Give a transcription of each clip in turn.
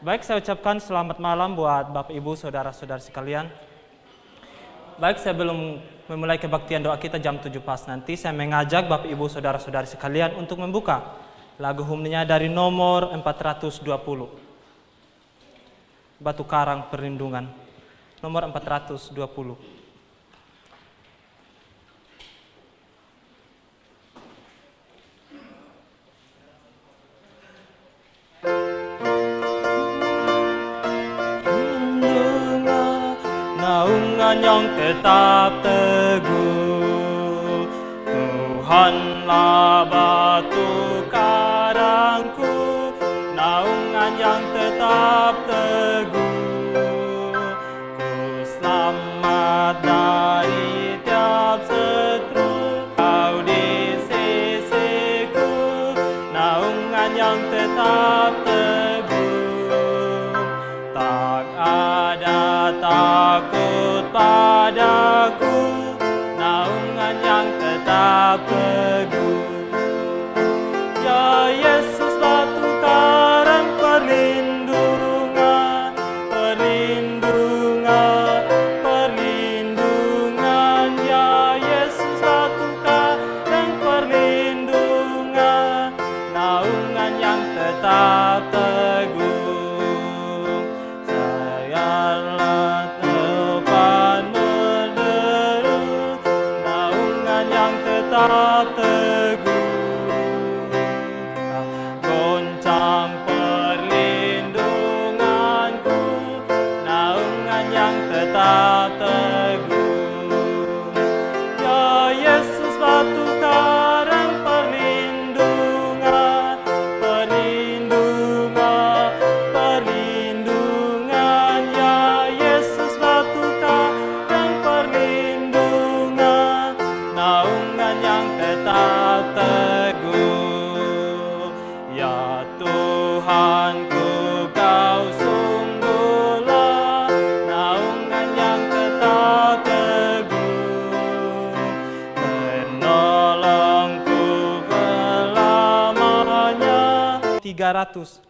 Baik, saya ucapkan selamat malam buat Bapak Ibu, Saudara-saudara sekalian. Baik, sebelum memulai kebaktian doa kita jam 7 pas nanti, saya mengajak Bapak Ibu, Saudara-saudara sekalian untuk membuka lagu himnenya dari nomor 420. Batu Karang Perlindungan, nomor 420. Naungan yang tetap teguh, Tuhanlah batu karangku, naungan yang tetap teguh. Ku selamat dari tiap seteru, Kau di sisiku, naungan yang tetap teguh. Tak ada takut padaku, naungan yang tetap teguh. Ya Yesus, batu karang perlindungan, perlindungan, perlindungan. Ya Yesus, batu karang perlindungan, naungan yang tetap teguh. Sayalah tempat tetap teguh. Goncang perlindunganku, naungan yang tetap teguh. Ya Yesus, batu karang perlindungan, perlindungan, perlindungan. Ya Yesus, batu karang perlindungan, naungan yang tetap teguh. Ya Tuhanku, Kau sungguhlah naungan yang tetap teguh, penolongku selamanya. 300.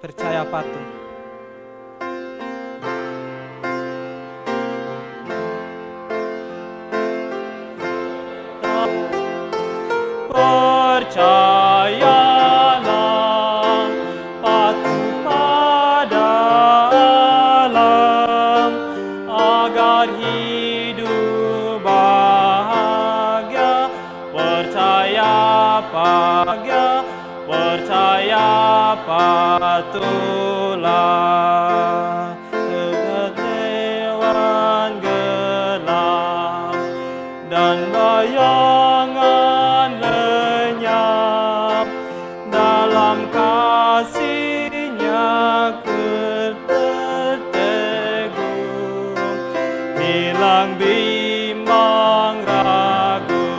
Percaya patuh. Percayalah, patuh pada alam, agar hidup bahagia. Percaya patuhlah, kekecewaan gelap dan bayangan lenyap, dalam kasih-Nya terteguh. Hilang bimbang ragu,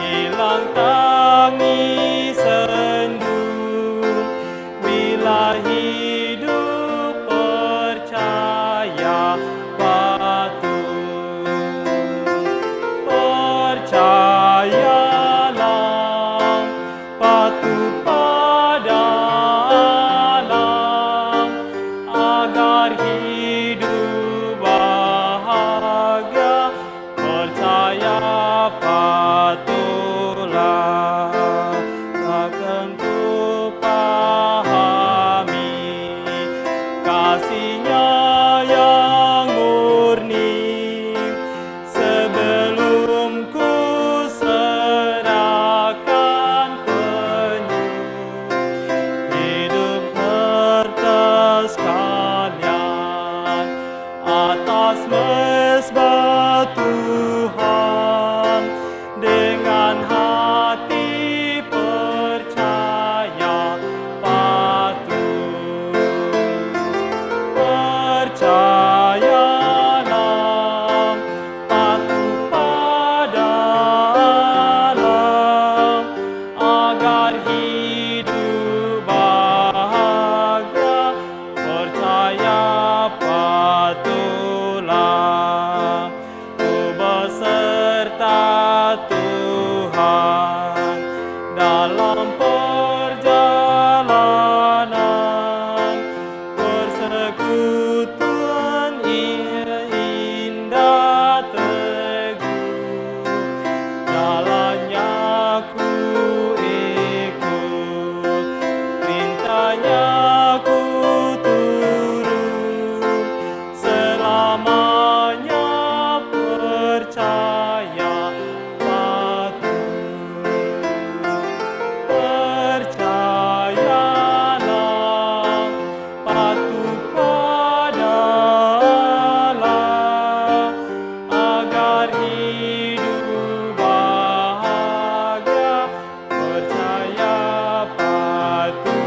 hilang tangis sendu, bila hidup percaya patuh. Percayalah, patuh pada alam, agar hidup bahagia. Percaya patuhlah, takkan ku pahami kasih-Nya yang murni, sebelum ku serahkan penuh hidup serta sekalian atas mezbah Tuhan, dengan hati percaya patuh. Percayalah, patuh pada alam, agar hidup bahagia. Percaya patuhlah, ku beserta Tuhan dalam perjalanan, persekutuan indah teguh. Jalannya ku ikut, perintahnya ku turut, selamanya percaya patuh. Percayalah, patuh pada alam, agar hidup bahagia. Percaya patuhlah.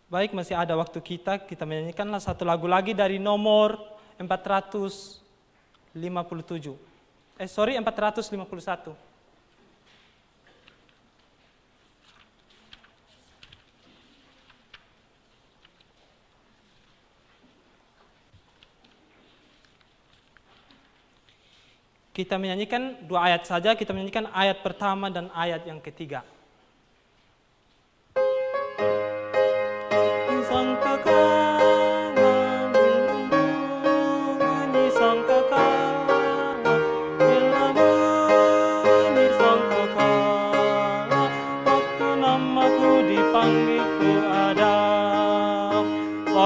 Baik, masih ada waktu kita menyanyikanlah satu lagu lagi dari nomor 451. Kita menyanyikan 2 ayat saja, kita menyanyikan ayat pertama dan ayat yang ketiga.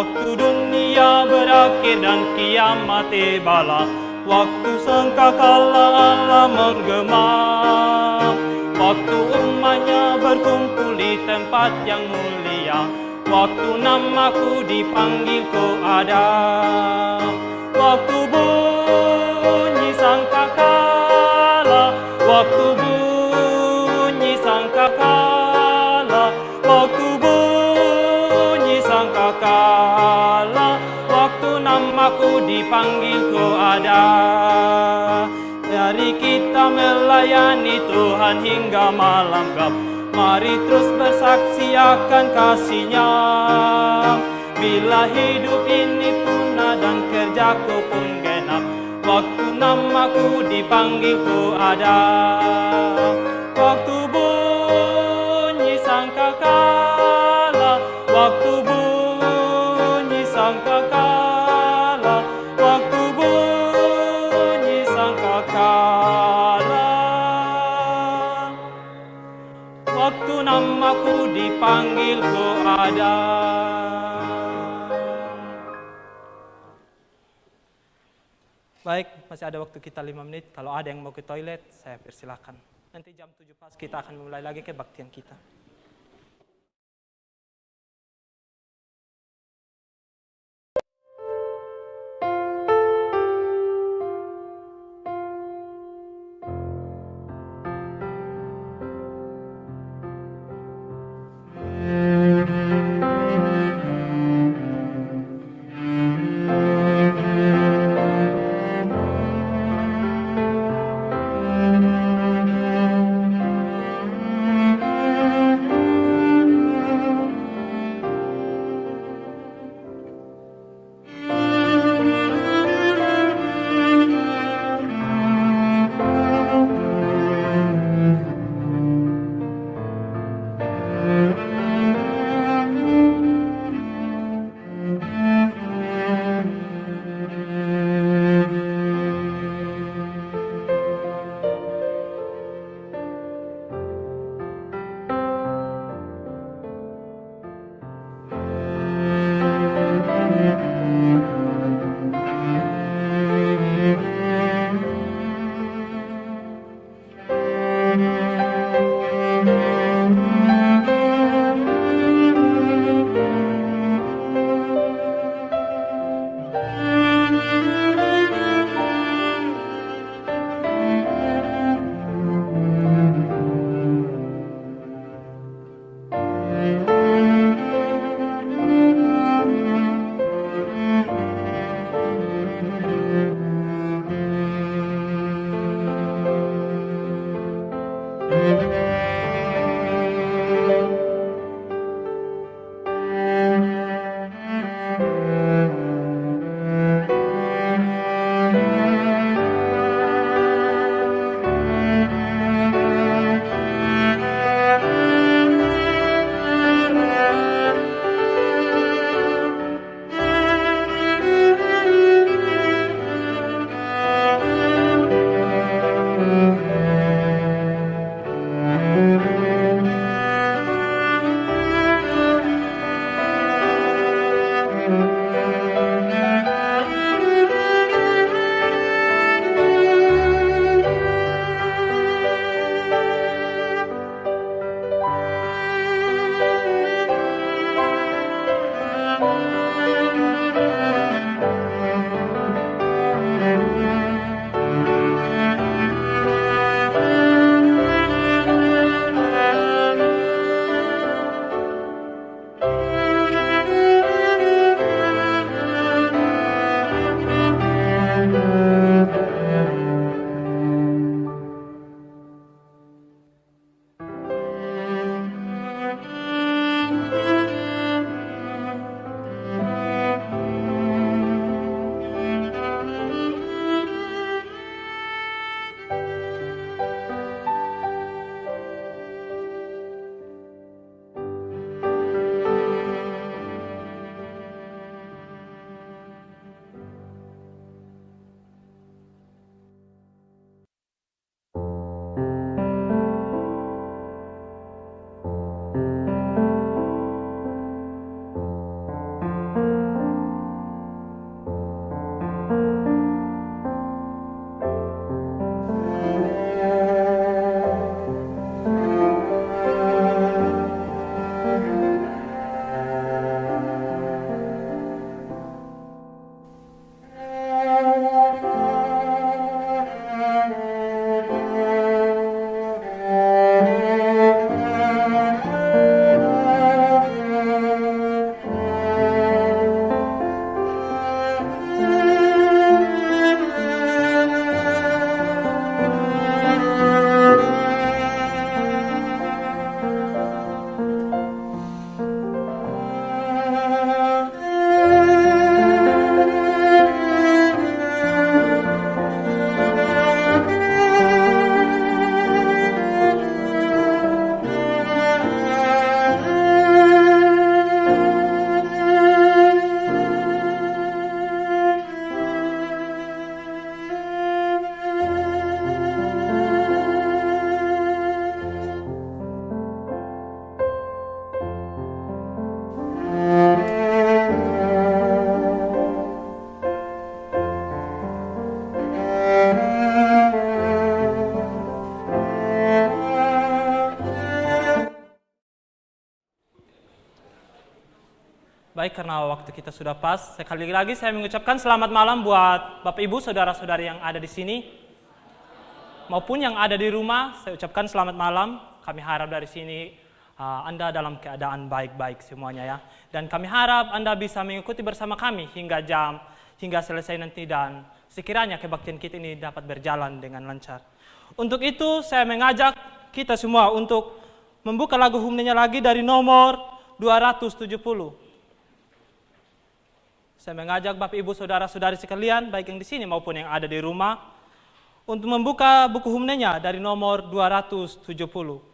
Waktu dunia berakhir dan kiamat tibalah, waktu sangkakala Allah menggema, waktu umatnya berkumpul di tempat yang mulia, waktu namaku dipanggil kau ada. Waktu bunyi sangkakala, waktu bunyi sangkakala, waktu bunyi sangkakala, waktu namaku dipanggil kau ada. Mari kita melayani Tuhan hingga malam gelap, mari terus bersaksi akan kasih-Nya. Bila hidup ini punah dan kerjaku pun genap, waktu namaku dipanggil ku ada. Waktu bunyi sangkakala, waktu bunyi sangkakala, waktu bunyi sangkakala, waktu namaku dipanggil ku ada. Baik, masih ada waktu kita 5 menit. Kalau ada yang mau ke toilet, saya persilakan. Nanti jam 7 pas kita akan memulai lagi kebaktian kita. Baik, karena waktu kita sudah pas, sekali lagi saya mengucapkan selamat malam buat Bapak Ibu, saudara-saudari yang ada di sini, maupun yang ada di rumah. Saya ucapkan selamat malam. Kami harap dari sini Anda dalam keadaan baik-baik semuanya ya. Dan kami harap Anda bisa mengikuti bersama kami hingga selesai nanti, dan sekiranya kebaktian kita ini dapat berjalan dengan lancar. Untuk itu saya mengajak kita semua untuk membuka lagu himnenya lagi dari nomor 270. Saya mengajak Bapak Ibu saudara-saudari sekalian, baik yang di sini maupun yang ada di rumah, untuk membuka buku himnenya dari nomor 270,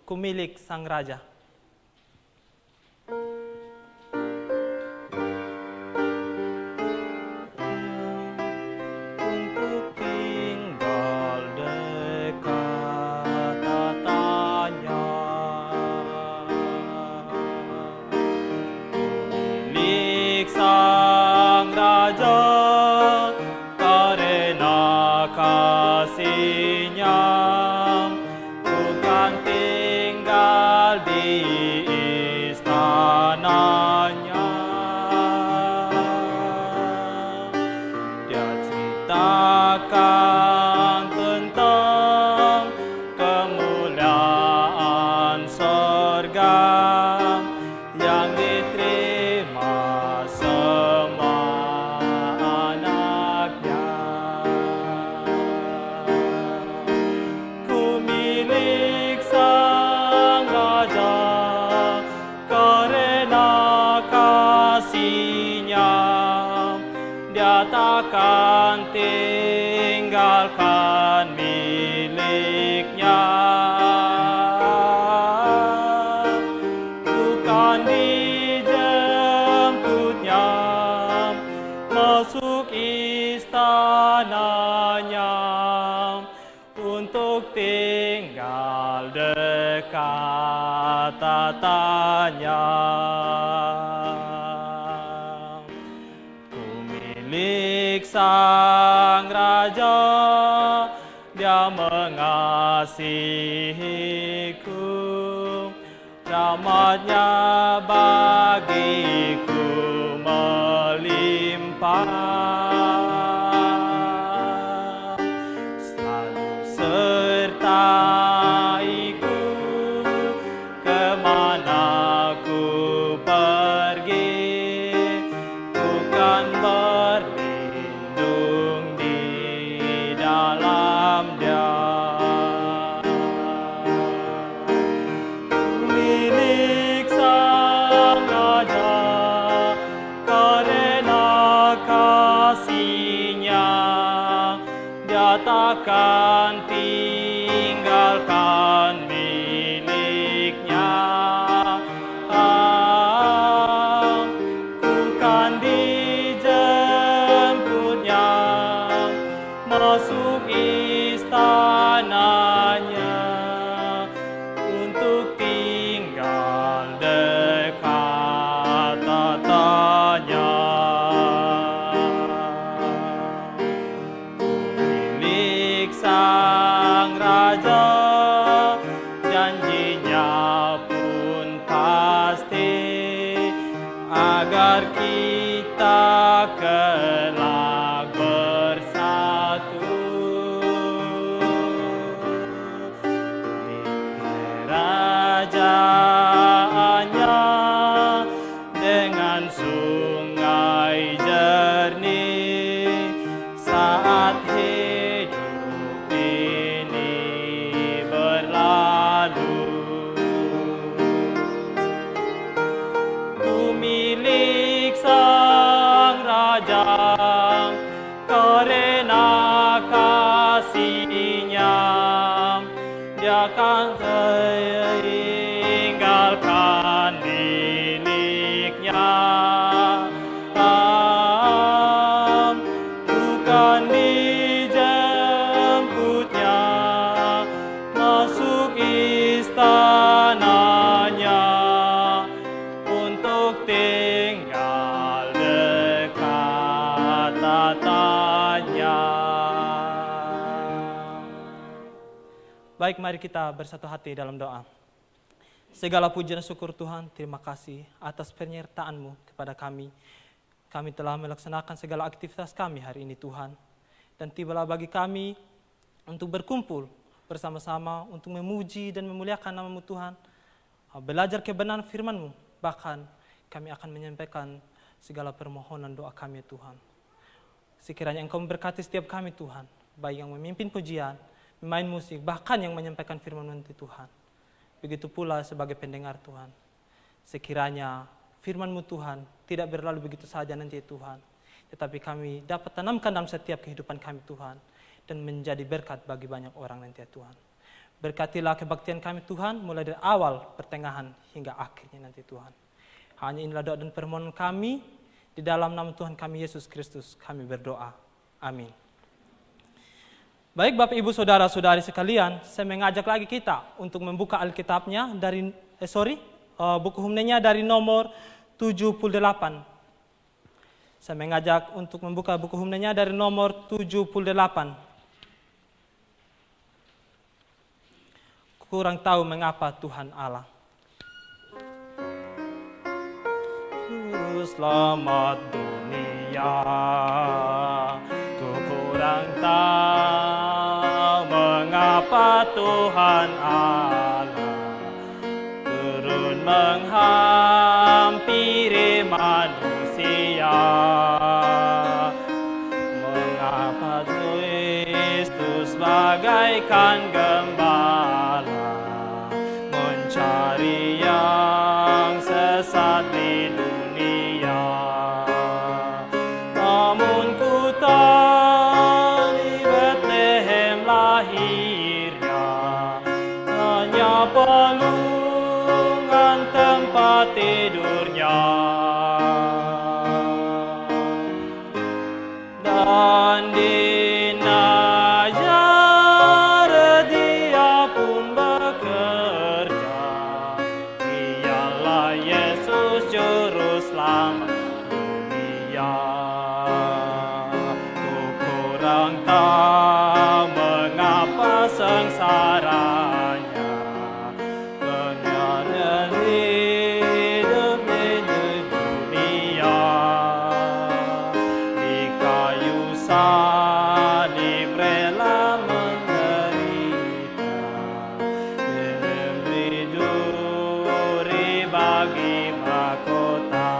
Ku Milik Sang Raja. Untuk tinggal dekat tatanya, ku milik Sang Raja, karena kasih-Nya bukan tinggal di istananya. Dia ceritakan tentang kemuliaan sorga yang diterima takkan tinggalkan miliknya, bukan dijemputnya masuk istananya untuk tinggal dekat tatanya. Milik Sang Raja, Dia mengasihiku, rahmat-Nya bagiku melimpah, selalu sertaiku kemana ku pergi, bukan berlindung di dalam Dia. Milik Sang Raja, karena kasih-Nya Dia takkan tinggalkan miliknya. Bukan dijemputnya masuk istananya untuk tinggal dekat tatanya. Milik Sang Raja, janji-Nya pun pasti, agar kita kelak bersatu di kerajaannya dengan sungai jernih saat hidup ini berlalu. Ku milik Sang Raja, karena kasih-Nya Dia akan tinggalkan miliknya, bukan dijemputnya masuk istananya untuk tinggal dekat tatanya. Baik, mari kita bersatu hati dalam doa. Segala puji dan syukur Tuhan, terima kasih atas penyertaan-Mu kepada kami. Kami telah melaksanakan segala aktivitas kami hari ini Tuhan. Dan tibalah bagi kami untuk berkumpul bersama-sama untuk memuji dan memuliakan nama-Mu Tuhan. Belajar kebenaran firman-Mu, bahkan kami akan menyampaikan segala permohonan doa kami Tuhan. Sekiranya Engkau memberkati setiap kami Tuhan, baik yang memimpin pujian, memain musik, bahkan yang menyampaikan firman-Mu Tuhan. Begitu pula sebagai pendengar Tuhan. Sekiranya firman-Mu Tuhan tidak berlalu begitu saja nanti Tuhan. Tetapi kami dapat tanamkan dalam setiap kehidupan kami Tuhan. Dan menjadi berkat bagi banyak orang nanti Tuhan. Berkatilah kebaktian kami Tuhan mulai dari awal, pertengahan hingga akhirnya nanti Tuhan. Hanya inilah doa dan permohonan kami. Di dalam nama Tuhan kami Yesus Kristus kami berdoa. Amin. Baik Bapak Ibu Saudara-saudari sekalian, saya mengajak lagi kita untuk membuka Alkitabnya dari buku Humnenya dari nomor 78. Saya mengajak untuk membuka buku Humnenya dari nomor 78. Kurang tahu mengapa Tuhan Allah. Selamat dunia, ku kurang tahu mengapa Tuhan Allah turun menghampiri manusia. Mengapa Kristus bagaikan gembala mencari yang sesat di dunia. Namun ku tahu di Bethlehem lahirnya, hanya palungan tempat tidurnya. Dan di Nazaret dia pun bekerja. Dialah Yesus juru selamat dunia. Ku kurang tahu mengapa sengsaranya, penyaran hidup di dunia. Di kayu salib rela menderita, memberi duri bagi mahkota.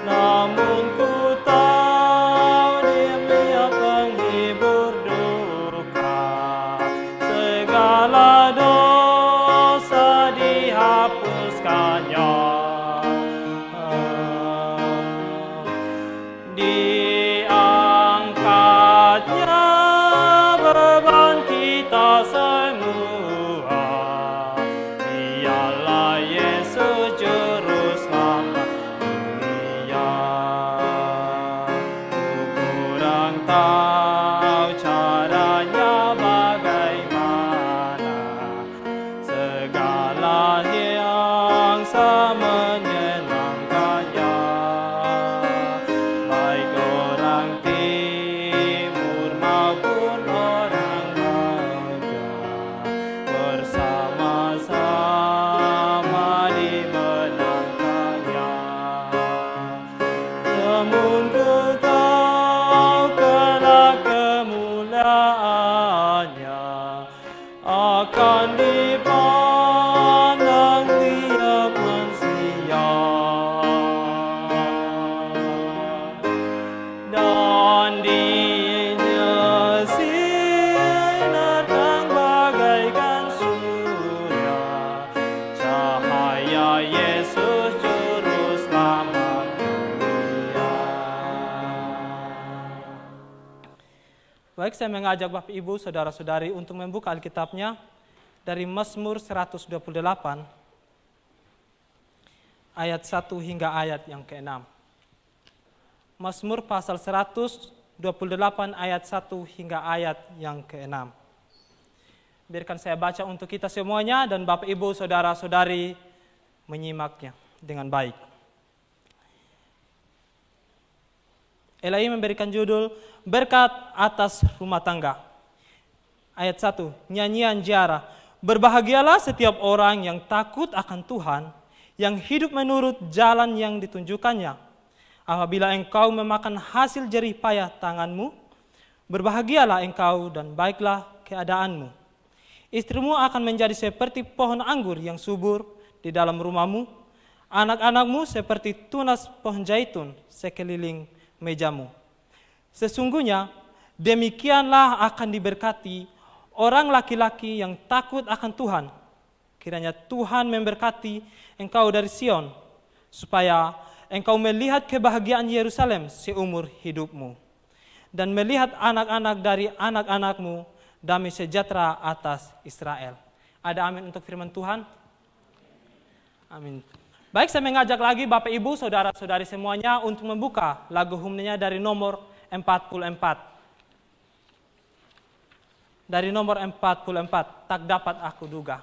Namun ku tahu Dia penghibur duka, segala dosa dihapuskannya. Diangkatnya beban kita semua. Dialah Yesus juru selamat dunia. Ku kurang tahu caranya bagaimana, segala yang sama menyenangkannya. Baik orang timur maupun orang barat, bersama-sama dimenangkannya. Namun ku tahu kelak kemuliaannya akan dipandang tiap manusia. Dan Dia sinarkan bagaikan surya, cahaya Yesus juru selamat dunia. Baik, saya mengajak Bapak Ibu Saudara-saudari untuk membuka Alkitabnya dari Mazmur 128 ayat 1 hingga ayat yang ke-6. Mazmur pasal 128 ayat 1 hingga ayat yang ke-6. Biarkan saya baca untuk kita semuanya dan Bapak Ibu Saudara-saudari menyimaknya dengan baik. Elahi memberikan judul Berkat atas rumah tangga. Ayat 1, nyanyian ziarah. Berbahagialah setiap orang yang takut akan Tuhan, yang hidup menurut jalan yang ditunjukkannya. Apabila engkau memakan hasil jerih payah tanganmu, berbahagialah engkau dan baiklah keadaanmu. Istrimu akan menjadi seperti pohon anggur yang subur di dalam rumahmu, anak-anakmu seperti tunas pohon zaitun sekeliling mejamu. Sesungguhnya demikianlah akan diberkati orang laki-laki yang takut akan Tuhan. Kiranya Tuhan memberkati engkau dari Sion, supaya engkau melihat kebahagiaan Yerusalem seumur hidupmu, dan melihat anak-anak dari anak-anakmu damai sejahtera atas Israel. Ada amin untuk firman Tuhan? Amin. Baik, saya mengajak lagi Bapak Ibu, Saudara-saudari semuanya untuk membuka lagu himnenya dari nomor 44. Dari nomor 44, tak dapat aku duga.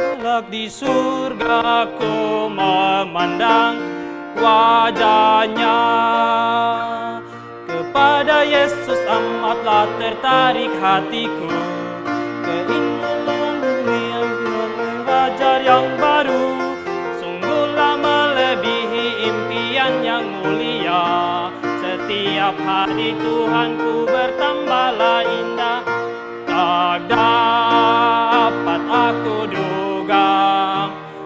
Kelak di surga ku memandang wajahnya, kepada Yesus amatlah tertarik hatiku. Keinginan wajar yang baru, sungguhlah melebihi impian yang mulia. Setiap hari Tuhanku bertambahlah indah, tak dapat aku duga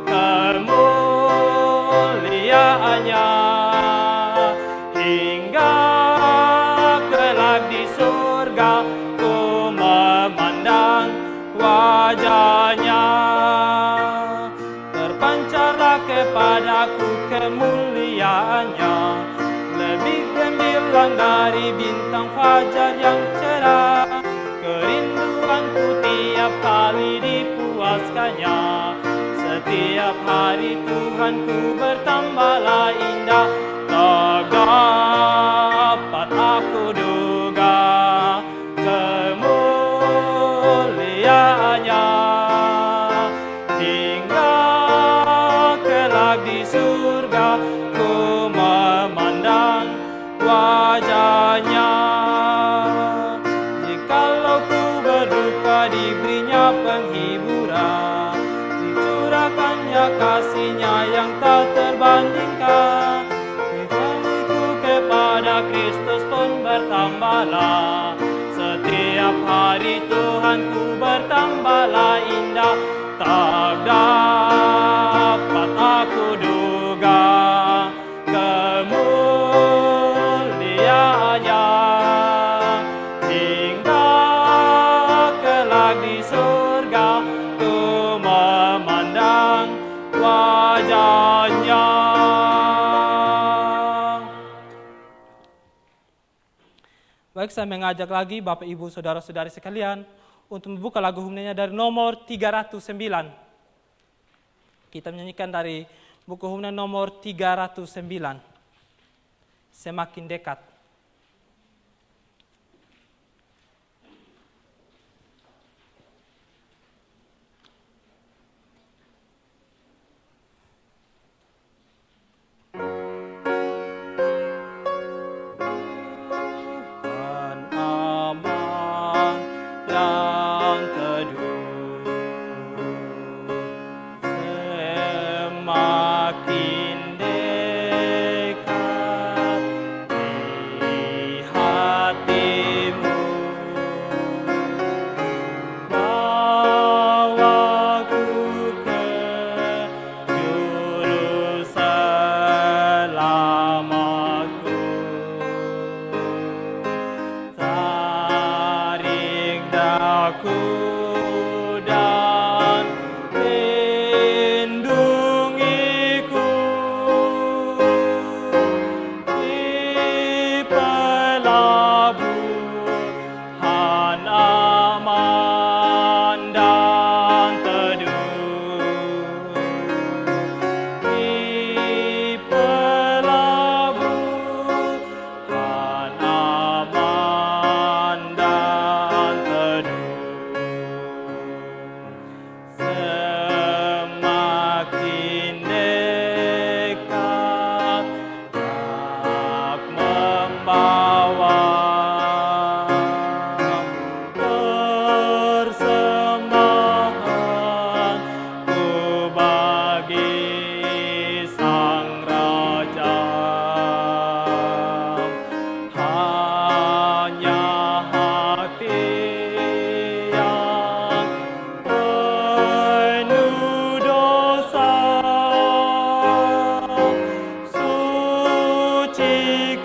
kemuliaannya. Hingga kelak di surga ku memandang wajahnya, terpancarlah kepadaku kemuliaannya, lebih gemilang dari bintang fajar yang cerah. Kerinduanku tiap kali dipuaskannya, setiap hari Tuhanku bertambahlah indah, tak dapat aku duga kemuliaannya. Hingga kelak di surga ku memandang wajahnya. Jikalau ku berduka diberinya penghiburan, dicurahkannya kasihnya yang tak terbandingkan. Kasihku kepada Kristus pun bertambahlah, setiap hari Tuhanku bertambahlah indah, tak dapat aku duga kemuliaannya. Hingga kelak di surga ku memandang wajahnya. Baik, saya mengajak lagi Bapak Ibu Saudara-saudari sekalian untuk membuka lagu himnenya dari nomor 309. Kita menyanyikan dari buku himne nomor 309, Semakin Dekat.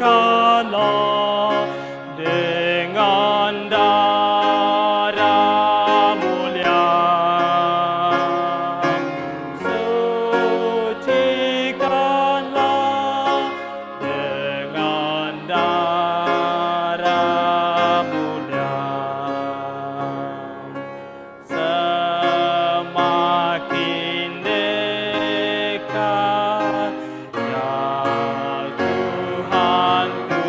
sucikanlah dengan darah mulia. Sucikanlah dengan darah mulia. Semakin dekat, ya Tuhanku,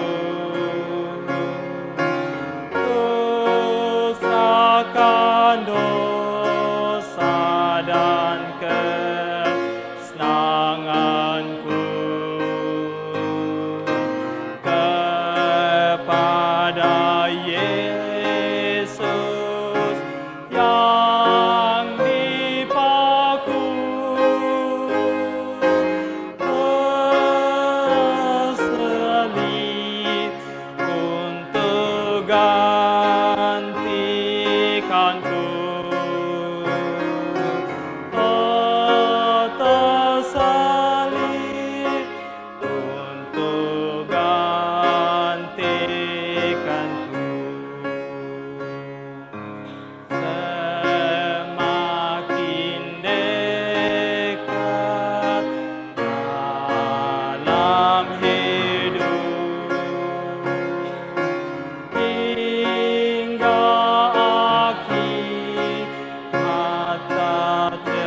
usahkan dosa dan kesenanganku kepada Yesus yang dipaku. Berselit untuk gantikanku. Atas salib untuk gantikanku. Semakin dekat dalam hidup, hingga akhir mata tertutup.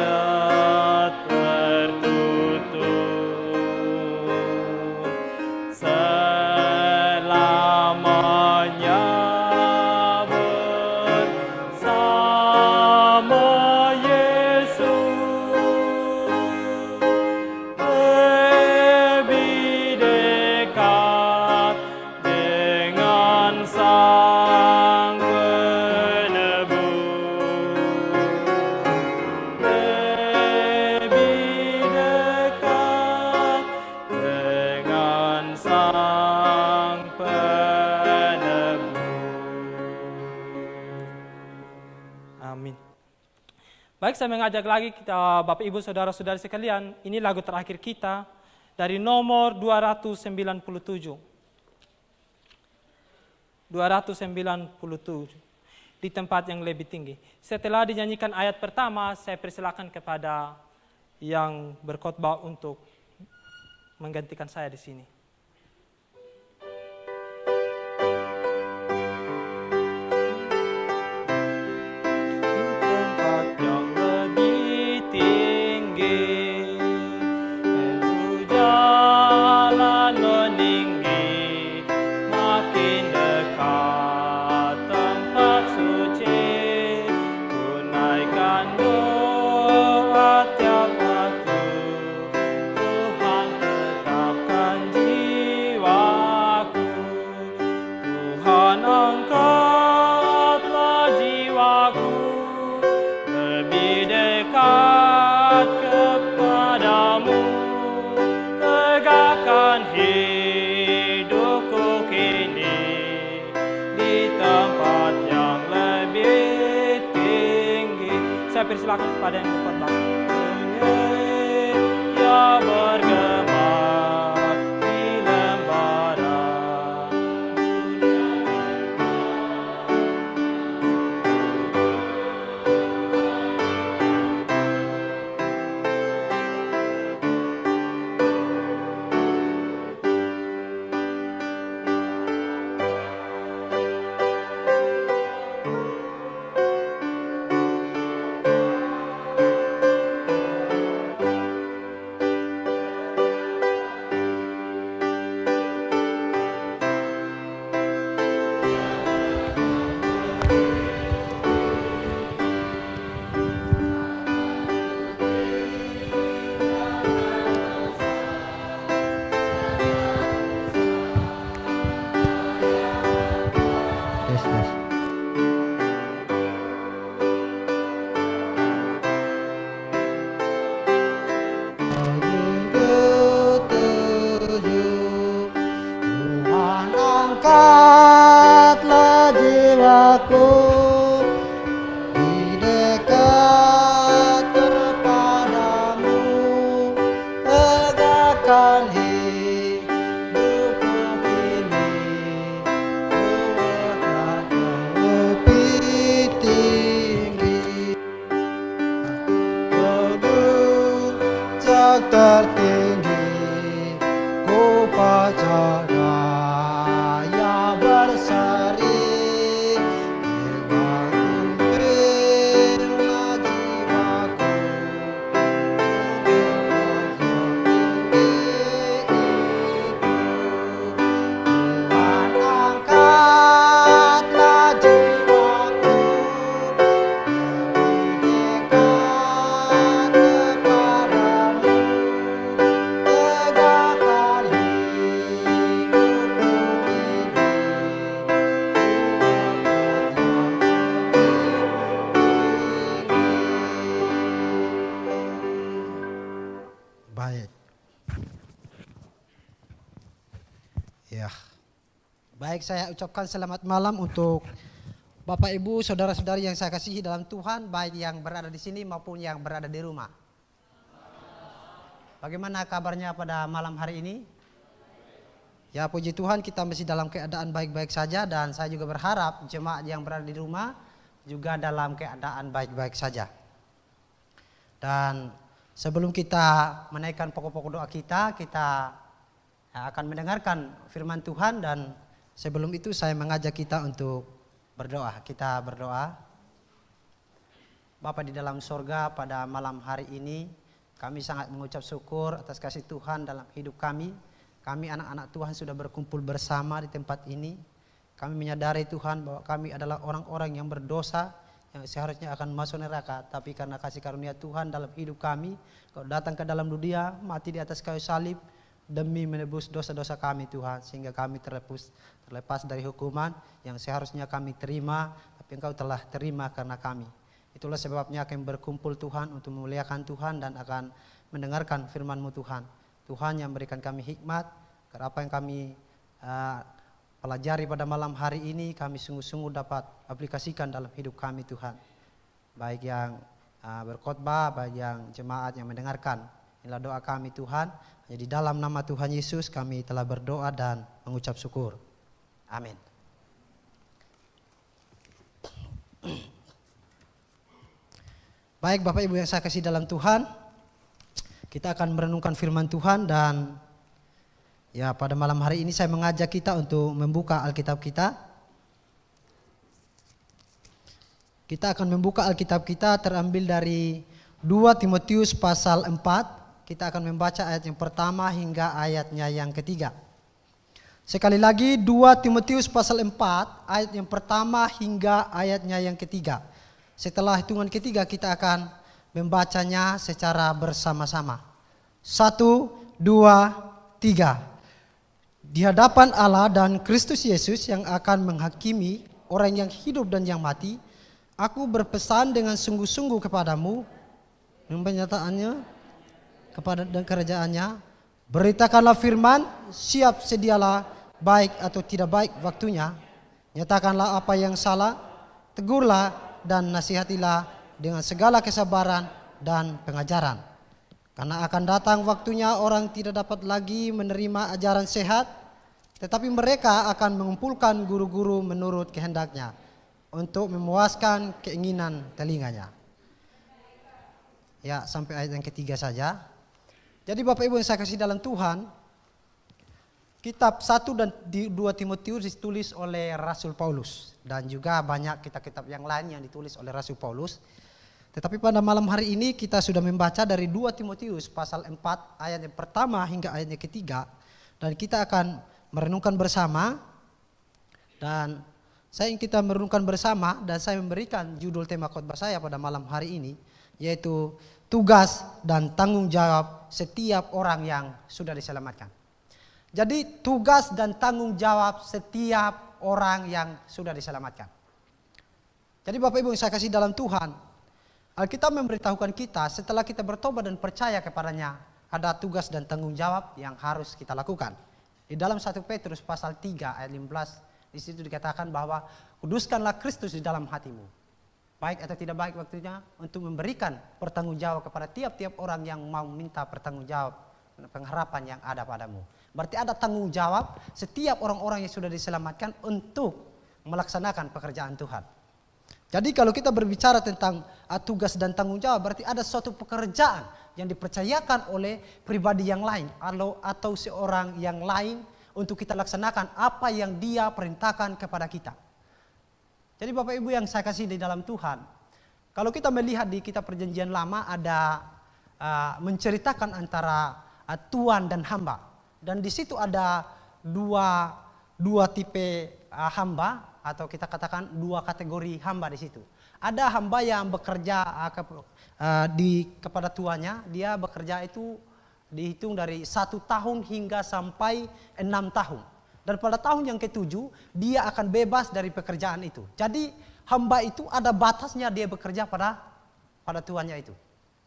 Selamanya bersama Yesus, lebih dekat dengan Sang Penebus, lebih dekat dengan Sang Penebus. Amin. Baik, saya mengajak lagi kita Bapak Ibu Saudara-saudari sekalian, ini lagu terakhir kita dari nomor 297. 297 di tempat yang lebih tinggi. Setelah dinyanyikan ayat pertama, saya persilakan kepada yang berkhotbah untuk menggantikan saya di sini. Tempat yang lebih tinggi, menuju jalan meninggi, makin dekat tempat suci, tunaikan doa tiap waktu. Tuhan tetapkan jiwaku, Tuhan angkatlah jiwaku lebih dekat kepadamu. Tegakkan hidupku kini di tempat yang lebih tinggi. Saya persilakan kepada yang berkhotbah. Ya bergema di lembara aku di dekat kepadamu, tegakkan hidupku Baik, saya ucapkan selamat malam untuk Bapak Ibu, saudara-saudari yang saya kasihi dalam Tuhan, baik yang berada di sini maupun yang berada di rumah. Bagaimana kabarnya pada malam hari ini? Ya, puji Tuhan, kita masih dalam keadaan baik-baik saja, dan saya juga berharap jemaat yang berada di rumah juga dalam keadaan baik-baik saja. Dan sebelum kita menaikkan pokok-pokok doa kita akan mendengarkan firman Tuhan, dan sebelum itu saya mengajak kita untuk berdoa. Kita berdoa. Bapa di dalam sorga, pada malam hari ini kami sangat mengucap syukur atas kasih Tuhan dalam hidup kami. Kami anak-anak Tuhan sudah berkumpul bersama di tempat ini. Kami menyadari Tuhan bahwa kami adalah orang-orang yang berdosa, yang seharusnya akan masuk neraka. Tapi karena kasih karunia Tuhan dalam hidup kami, Kau datang ke dalam dunia, mati di atas kayu salib demi menebus dosa-dosa kami Tuhan. Sehingga kami terlepas dari hukuman yang seharusnya kami terima, tapi Engkau telah terima karena kami. Itulah sebabnya kami berkumpul Tuhan untuk memuliakan Tuhan dan akan mendengarkan firman-Mu Tuhan. Tuhan yang memberikan kami hikmat, karena apa yang kami pelajari pada malam hari ini kami sungguh-sungguh dapat aplikasikan dalam hidup kami Tuhan. Baik yang berkhotbah, baik yang jemaat yang mendengarkan. Inilah doa kami Tuhan. Jadi dalam nama Tuhan Yesus kami telah berdoa dan mengucap syukur. Amin. Baik Bapak Ibu yang saya kasih dalam Tuhan, kita akan merenungkan firman Tuhan, dan ya pada malam hari ini saya mengajak kita untuk membuka Alkitab kita. Kita akan membuka Alkitab kita terambil dari 2 Timotius pasal 4. Kita akan membaca ayat yang pertama hingga ayatnya yang ketiga. Sekali lagi 2 Timotius pasal 4 ayat yang pertama hingga ayatnya yang ketiga. Setelah hitungan ketiga kita akan membacanya secara bersama-sama. 1, 2, 3. Di hadapan Allah dan Kristus Yesus yang akan menghakimi orang yang hidup dan yang mati, aku berpesan dengan sungguh-sungguh kepadamu, penyataannya kepada dan kerajaannya, beritakanlah firman, siap sedialah, baik atau tidak baik waktunya, nyatakanlah apa yang salah, tegurlah dan nasihatilah dengan segala kesabaran dan pengajaran. Karena akan datang waktunya orang tidak dapat lagi menerima ajaran sehat, tetapi mereka akan mengumpulkan guru-guru menurut kehendaknya untuk memuaskan keinginan telinganya. Ya, sampai ayat yang ketiga saja. Jadi Bapak Ibu yang saya kasih dalam Tuhan, kitab 1 dan 2 Timotius ditulis oleh Rasul Paulus, dan juga banyak kitab-kitab yang lain yang ditulis oleh Rasul Paulus. Tetapi pada malam hari ini kita sudah membaca dari 2 Timotius pasal 4 ayat yang pertama hingga ayat yang ketiga, dan kita akan merenungkan bersama. Dan saya ingin kita merenungkan bersama, dan saya memberikan judul tema khotbah saya pada malam hari ini, yaitu tugas dan tanggung jawab setiap orang yang sudah diselamatkan. Jadi tugas dan tanggung jawab setiap orang yang sudah diselamatkan. Jadi Bapak Ibu yang saya kasih dalam Tuhan, Alkitab memberitahukan kita setelah kita bertobat dan percaya kepadanya, ada tugas dan tanggung jawab yang harus kita lakukan. Di dalam 1 Petrus pasal 3 ayat 15, di situ dikatakan bahwa kuduskanlah Kristus di dalam hatimu. Baik atau tidak baik waktunya untuk memberikan pertanggungjawab kepada tiap-tiap orang yang mau minta pertanggungjawab pengharapan yang ada padamu. Berarti ada tanggung jawab setiap orang-orang yang sudah diselamatkan untuk melaksanakan pekerjaan Tuhan. Jadi kalau kita berbicara tentang tugas dan tanggung jawab, berarti ada suatu pekerjaan yang dipercayakan oleh pribadi yang lain atau seorang yang lain untuk kita laksanakan apa yang dia perintahkan kepada kita. Jadi Bapak Ibu yang saya kasih di dalam Tuhan, kalau kita melihat di kitab Perjanjian Lama ada menceritakan antara tuan dan hamba, dan di situ ada dua tipe hamba, atau kita katakan dua kategori hamba di situ. Ada hamba yang bekerja kepada tuannya, dia bekerja itu dihitung dari 1 tahun hingga sampai 6 tahun. Dan pada tahun yang ke-7 dia akan bebas dari pekerjaan itu. Jadi hamba itu ada batasnya dia bekerja pada tuannya itu.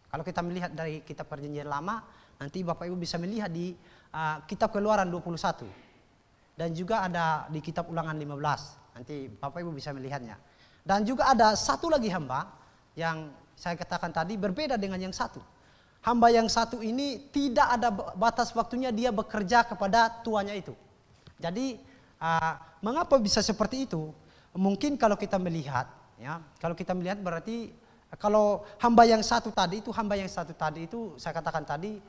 Kalau kita melihat dari kitab Perjanjian Lama, nanti Bapak Ibu bisa melihat di kitab Keluaran 21. Dan juga ada di kitab Ulangan 15. Nanti Bapak Ibu bisa melihatnya. Dan juga ada satu lagi hamba yang saya katakan tadi berbeda dengan yang satu. Hamba yang satu ini tidak ada batas waktunya dia bekerja kepada tuannya itu. Jadi mengapa bisa seperti itu? Mungkin kalau kita melihat, ya, kalau kita melihat berarti kalau hamba yang satu tadi itu saya katakan tadi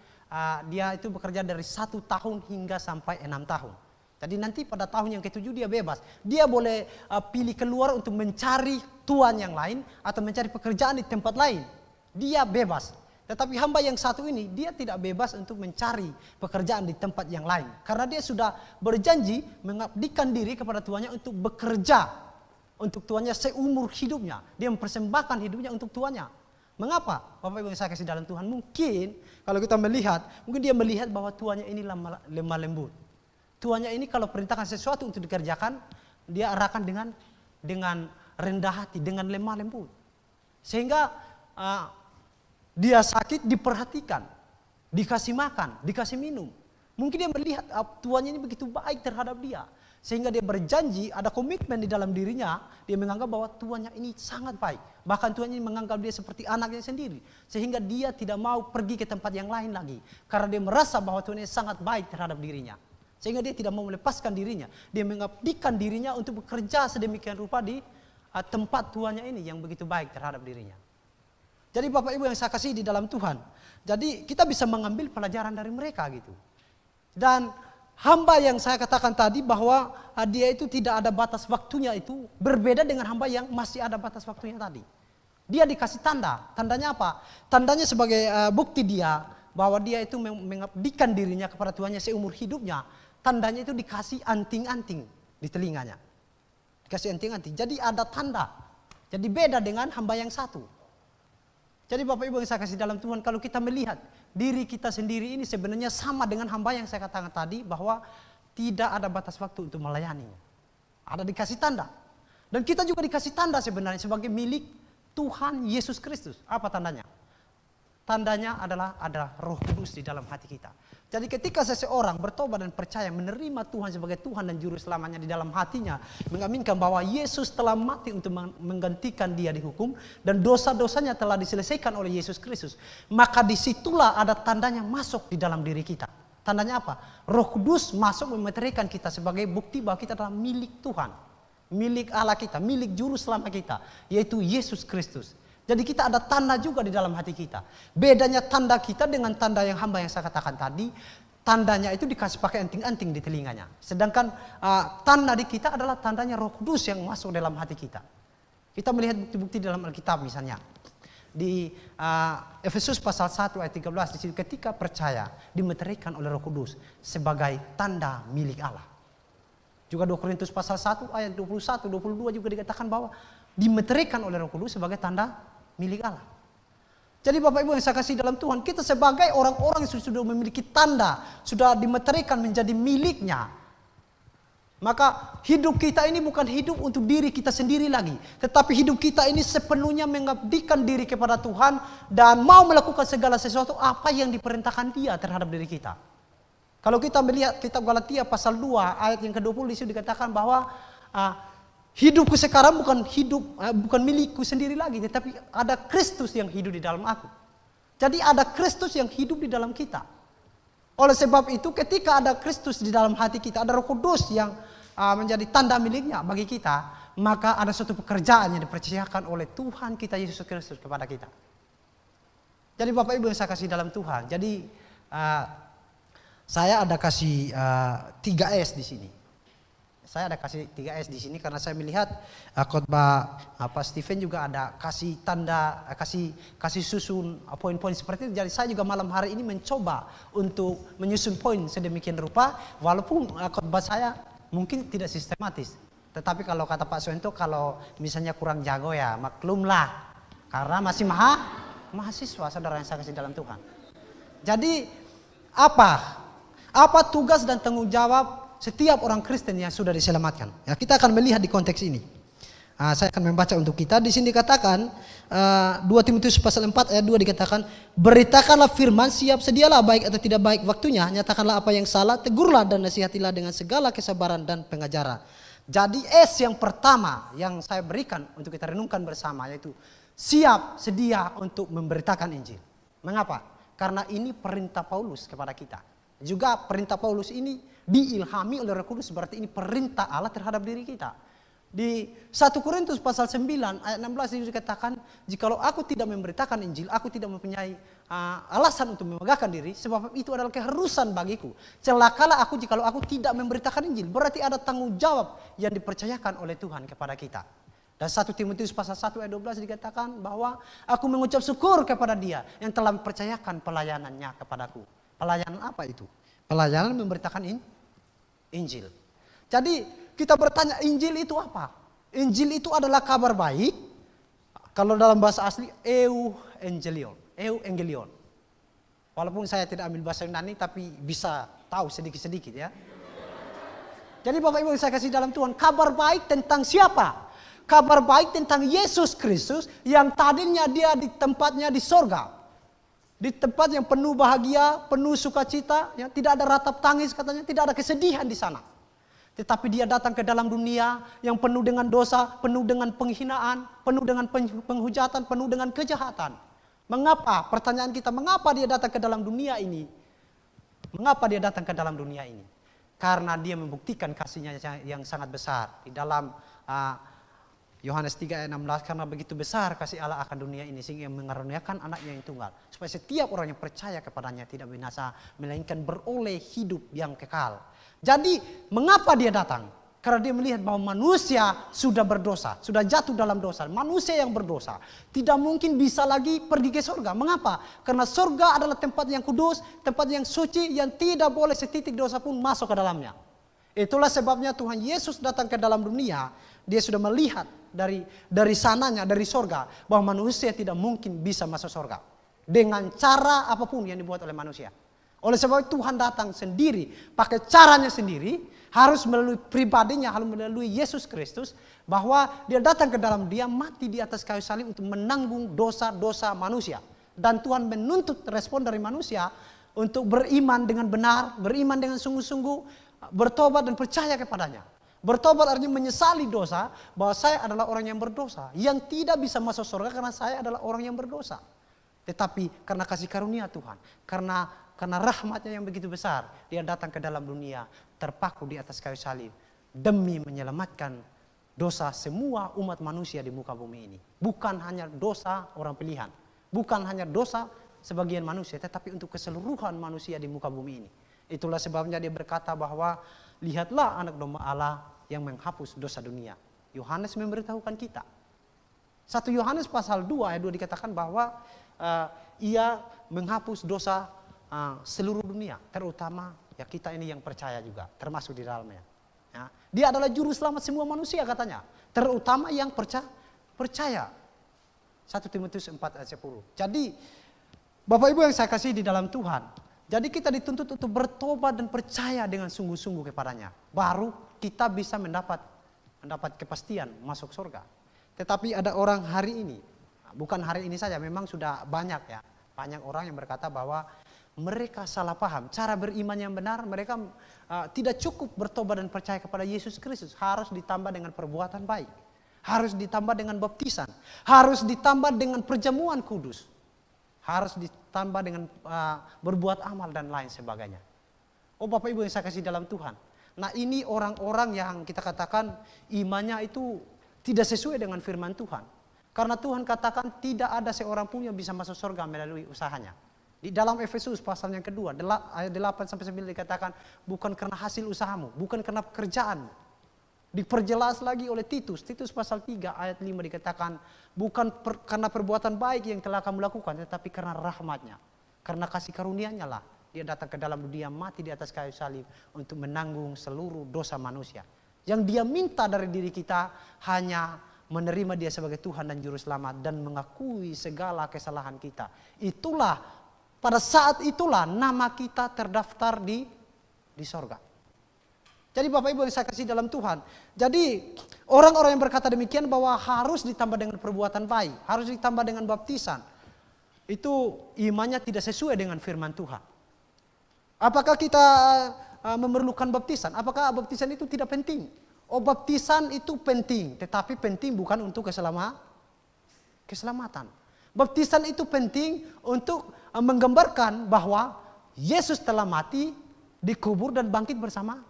dia itu bekerja dari 1 tahun hingga sampai 6 tahun. Jadi nanti pada tahun yang ke-7 dia bebas. Dia boleh pilih keluar untuk mencari tuan yang lain atau mencari pekerjaan di tempat lain. Dia bebas. Tetapi hamba yang satu ini dia tidak bebas untuk mencari pekerjaan di tempat yang lain. Karena dia sudah berjanji mengabdikan diri kepada tuannya untuk bekerja untuk tuannya seumur hidupnya. Dia mempersembahkan hidupnya untuk tuannya. Mengapa? Bapak Ibu yang saya kasih dalam Tuhan, mungkin kalau kita melihat, mungkin dia melihat bahwa tuannya ini lemah lembut. Tuannya ini kalau perintahkan sesuatu untuk dikerjakan, dia arahkan dengan rendah hati, dengan lemah lembut. Sehingga dia sakit diperhatikan, dikasih makan, dikasih minum. Mungkin dia melihat tuannya ini begitu baik terhadap dia. Sehingga dia berjanji, ada komitmen di dalam dirinya, dia menganggap bahwa tuannya ini sangat baik. Bahkan tuannya ini menganggap dia seperti anaknya sendiri. Sehingga dia tidak mau pergi ke tempat yang lain lagi. Karena dia merasa bahwa tuannya sangat baik terhadap dirinya. Sehingga dia tidak mau melepaskan dirinya. Dia mengabdikan dirinya untuk bekerja sedemikian rupa di tempat tuannya ini yang begitu baik terhadap dirinya. Jadi Bapak Ibu yang saya kasih di dalam Tuhan. Jadi kita bisa mengambil pelajaran dari mereka gitu. Dan hamba yang saya katakan tadi bahwa dia itu tidak ada batas waktunya itu berbeda dengan hamba yang masih ada batas waktunya tadi. Dia dikasih tanda. Tandanya apa? Tandanya sebagai bukti dia bahwa dia itu mengabdikan dirinya kepada tuannya seumur hidupnya. Tandanya itu dikasih anting-anting di telinganya. Dikasih anting-anting. Jadi ada tanda. Jadi beda dengan hamba yang satu. Jadi Bapak Ibu yang saya kasih dalam Tuhan, kalau kita melihat diri kita sendiri ini sebenarnya sama dengan hamba yang saya katakan tadi bahwa tidak ada batas waktu untuk melayani. Ada dikasih tanda. Dan kita juga dikasih tanda sebenarnya sebagai milik Tuhan Yesus Kristus. Apa tandanya? Tandanya adalah ada Roh Kudus di dalam hati kita. Jadi ketika seseorang bertobat dan percaya menerima Tuhan sebagai Tuhan dan Juru Selamanya di dalam hatinya, mengaminkan bahwa Yesus telah mati untuk menggantikan dia dihukum dan dosa-dosanya telah diselesaikan oleh Yesus Kristus, maka disitulah ada tandanya masuk di dalam diri kita. Tandanya apa? Roh Kudus masuk memeterikan kita sebagai bukti bahwa kita adalah milik Tuhan, milik Allah kita, milik Juru Selamat kita, yaitu Yesus Kristus. Jadi kita ada tanda juga di dalam hati kita. Bedanya tanda kita dengan tanda yang hamba yang saya katakan tadi, tandanya itu dikasih pakai anting-anting di telinganya. Sedangkan tanda di kita adalah tandanya Roh Kudus yang masuk dalam hati kita. Kita melihat bukti-bukti dalam Alkitab misalnya. Di Efesus pasal 1 ayat 13 di sini, ketika percaya dimeterikan oleh Roh Kudus sebagai tanda milik Allah. Juga 2 Korintus pasal 1 ayat 21, 22 juga dikatakan bahwa dimeterikan oleh Roh Kudus sebagai tanda milik Allah. Jadi Bapak Ibu yang saya kasih dalam Tuhan, kita sebagai orang-orang yang sudah memiliki tanda, sudah dimeterikan menjadi miliknya. Maka hidup kita ini bukan hidup untuk diri kita sendiri lagi. Tetapi hidup kita ini sepenuhnya mengabdikan diri kepada Tuhan dan mau melakukan segala sesuatu apa yang diperintahkan Dia terhadap diri kita. Kalau kita melihat kitab Galatia pasal 2 ayat yang ke-20 di situ dikatakan bahwa hidupku sekarang bukan milikku sendiri lagi, tetapi ada Kristus yang hidup di dalam aku. Jadi ada Kristus yang hidup di dalam kita. Oleh sebab itu ketika ada Kristus di dalam hati kita, ada Roh Kudus yang menjadi tanda miliknya bagi kita, maka ada suatu pekerjaan yang dipercayakan oleh Tuhan kita Yesus Kristus kepada kita. Jadi Bapak Ibu yang saya kasih dalam Tuhan, jadi saya ada kasih 3S di sini. Saya ada kasih 3S di sini karena saya melihat khotbah Pak Stephen juga ada kasih tanda, kasih susun poin-poin seperti itu. Jadi saya juga malam hari ini mencoba untuk menyusun poin sedemikian rupa, walaupun khotbah saya mungkin tidak sistematis. Tetapi kalau kata Pak Suento, kalau misalnya kurang jago ya maklumlah, karena masih mahasiswa saudara yang saya kasih dalam Tuhan. Jadi apa tugas dan tanggung jawab setiap orang Kristen yang sudah diselamatkan? Ya, kita akan melihat di konteks ini. Saya akan membaca untuk kita. Di sini dikatakan 2 Timotius pasal 4 ayat 2 dikatakan, beritakanlah firman, siap sedialah baik atau tidak baik waktunya, nyatakanlah apa yang salah, tegurlah dan nasihatilah dengan segala kesabaran dan pengajaran. Jadi S yang pertama yang saya berikan untuk kita renungkan bersama yaitu siap sedia untuk memberitakan Injil. Mengapa? Karena ini perintah Paulus kepada kita. Juga perintah Paulus ini diilhami oleh Roh Kudus, berarti ini perintah Allah terhadap diri kita. Di 1 Korintus pasal 9 ayat 16 itu dikatakan, jikalau aku tidak memberitakan Injil, aku tidak mempunyai alasan untuk memegahkan diri, sebab itu adalah keharusan bagiku. Celakalah aku jikalau aku tidak memberitakan Injil. Berarti ada tanggung jawab yang dipercayakan oleh Tuhan kepada kita. Dan 1 Timotius pasal 1 ayat 12 dikatakan bahwa aku mengucap syukur kepada Dia yang telah mempercayakan pelayanannya kepadaku. Pelayanan apa itu? Pelayanan memberitakan Injil. Jadi kita bertanya, Injil itu apa? Injil itu adalah kabar baik. Kalau dalam bahasa asli, Evangelion. Walaupun saya tidak ambil bahasa Yunani, tapi bisa tahu sedikit-sedikit ya. Jadi Bapak Ibu yang saya kasih dalam Tuhan, kabar baik tentang siapa? Kabar baik tentang Yesus Kristus yang tadinya Dia di tempatnya di sorga. Di tempat yang penuh bahagia, penuh sukacita, ya, tidak ada ratap tangis katanya, tidak ada kesedihan di sana. Tetapi Dia datang ke dalam dunia yang penuh dengan dosa, penuh dengan penghinaan, penuh dengan penghujatan, penuh dengan kejahatan. Mengapa? Pertanyaan kita, mengapa Dia datang ke dalam dunia ini? Mengapa Dia datang ke dalam dunia ini? Karena Dia membuktikan kasih-Nya yang sangat besar. Di dalam Yohanes 3 ayat 16, karena begitu besar kasih Allah akan dunia ini sehingga mengaruniakan anaknya yang tunggal, supaya setiap orang yang percaya kepadanya tidak binasa, melainkan beroleh hidup yang kekal. Jadi mengapa Dia datang? Karena Dia melihat bahwa manusia sudah berdosa, sudah jatuh dalam dosa. Manusia yang berdosa tidak mungkin bisa lagi pergi ke surga. Mengapa? Karena surga adalah tempat yang kudus, tempat yang suci, yang tidak boleh setitik dosa pun masuk ke dalamnya. Itulah sebabnya Tuhan Yesus datang ke dalam dunia. Dia sudah melihat dari sananya, dari surga, bahwa manusia tidak mungkin bisa masuk surga dengan cara apapun yang dibuat oleh manusia. Oleh sebab itu Tuhan datang sendiri, pakai caranya sendiri, harus melalui pribadinya, harus melalui Yesus Kristus, bahwa Dia datang ke dalam Dia, mati di atas kayu salib untuk menanggung dosa-dosa manusia. Dan Tuhan menuntut respon dari manusia untuk beriman dengan benar, beriman dengan sungguh-sungguh, bertobat dan percaya kepadanya. Bertobat artinya menyesali dosa, bahwa saya adalah orang yang berdosa, yang tidak bisa masuk surga karena saya adalah orang yang berdosa. Tetapi karena kasih karunia Tuhan, karena rahmatnya yang begitu besar, Dia datang ke dalam dunia, terpaku di atas kayu salib, demi menyelamatkan dosa semua umat manusia di muka bumi ini. Bukan hanya dosa orang pilihan, bukan hanya dosa sebagian manusia, tetapi untuk keseluruhan manusia di muka bumi ini. Itulah sebabnya Dia berkata bahwa lihatlah anak domba Allah yang menghapus dosa dunia. Yohanes memberitahukan kita. 1 Yohanes pasal 2 ayat 2 dikatakan bahwa Ia menghapus dosa seluruh dunia, terutama ya kita ini yang percaya juga, termasuk di dalamnya. Ya. Dia adalah juru selamat semua manusia katanya, terutama yang percaya. 1 Timotius 4 ayat 10. Jadi Bapak Ibu yang saya kasih di dalam Tuhan, jadi kita dituntut untuk bertobat dan percaya dengan sungguh-sungguh kepadanya. Baru kita bisa mendapat kepastian masuk surga. Tetapi ada orang hari ini, bukan hari ini saja, memang sudah banyak ya. Banyak orang yang berkata bahwa mereka salah paham. Cara beriman yang benar, mereka tidak cukup bertobat dan percaya kepada Yesus Kristus. Harus ditambah dengan perbuatan baik. Harus ditambah dengan baptisan. Harus ditambah dengan perjamuan kudus. Harus ditambah dengan berbuat amal dan lain sebagainya. Oh Bapak Ibu yang saya kasih dalam Tuhan. Nah ini orang-orang yang kita katakan imannya itu tidak sesuai dengan firman Tuhan. Karena Tuhan katakan tidak ada seorang pun yang bisa masuk surga melalui usahanya. Di dalam Efesus pasal yang kedua, ayat 8-9 dikatakan bukan karena hasil usahamu, bukan karena pekerjaanmu. Diperjelas lagi oleh Titus pasal 3 ayat 5 dikatakan bukan karena perbuatan baik yang telah kamu lakukan, tetapi karena rahmatnya, karena kasih karunia-Nya lah Dia datang ke dalam dunia, mati di atas kayu salib untuk menanggung seluruh dosa manusia. Yang Dia minta dari diri kita hanya menerima Dia sebagai Tuhan dan Juru Selamat dan mengakui segala kesalahan kita. Itulah, pada saat itulah nama kita terdaftar di sorga. Jadi Bapak Ibu yang saya kasih dalam Tuhan. Jadi orang-orang yang berkata demikian bahwa harus ditambah dengan perbuatan baik. Harus ditambah dengan baptisan. Itu imannya tidak sesuai dengan firman Tuhan. Apakah kita memerlukan baptisan? Apakah baptisan itu tidak penting? Oh, baptisan itu penting. Tetapi penting bukan untuk keselamatan. Baptisan itu penting untuk menggambarkan bahwa Yesus telah mati, dikubur dan bangkit bersama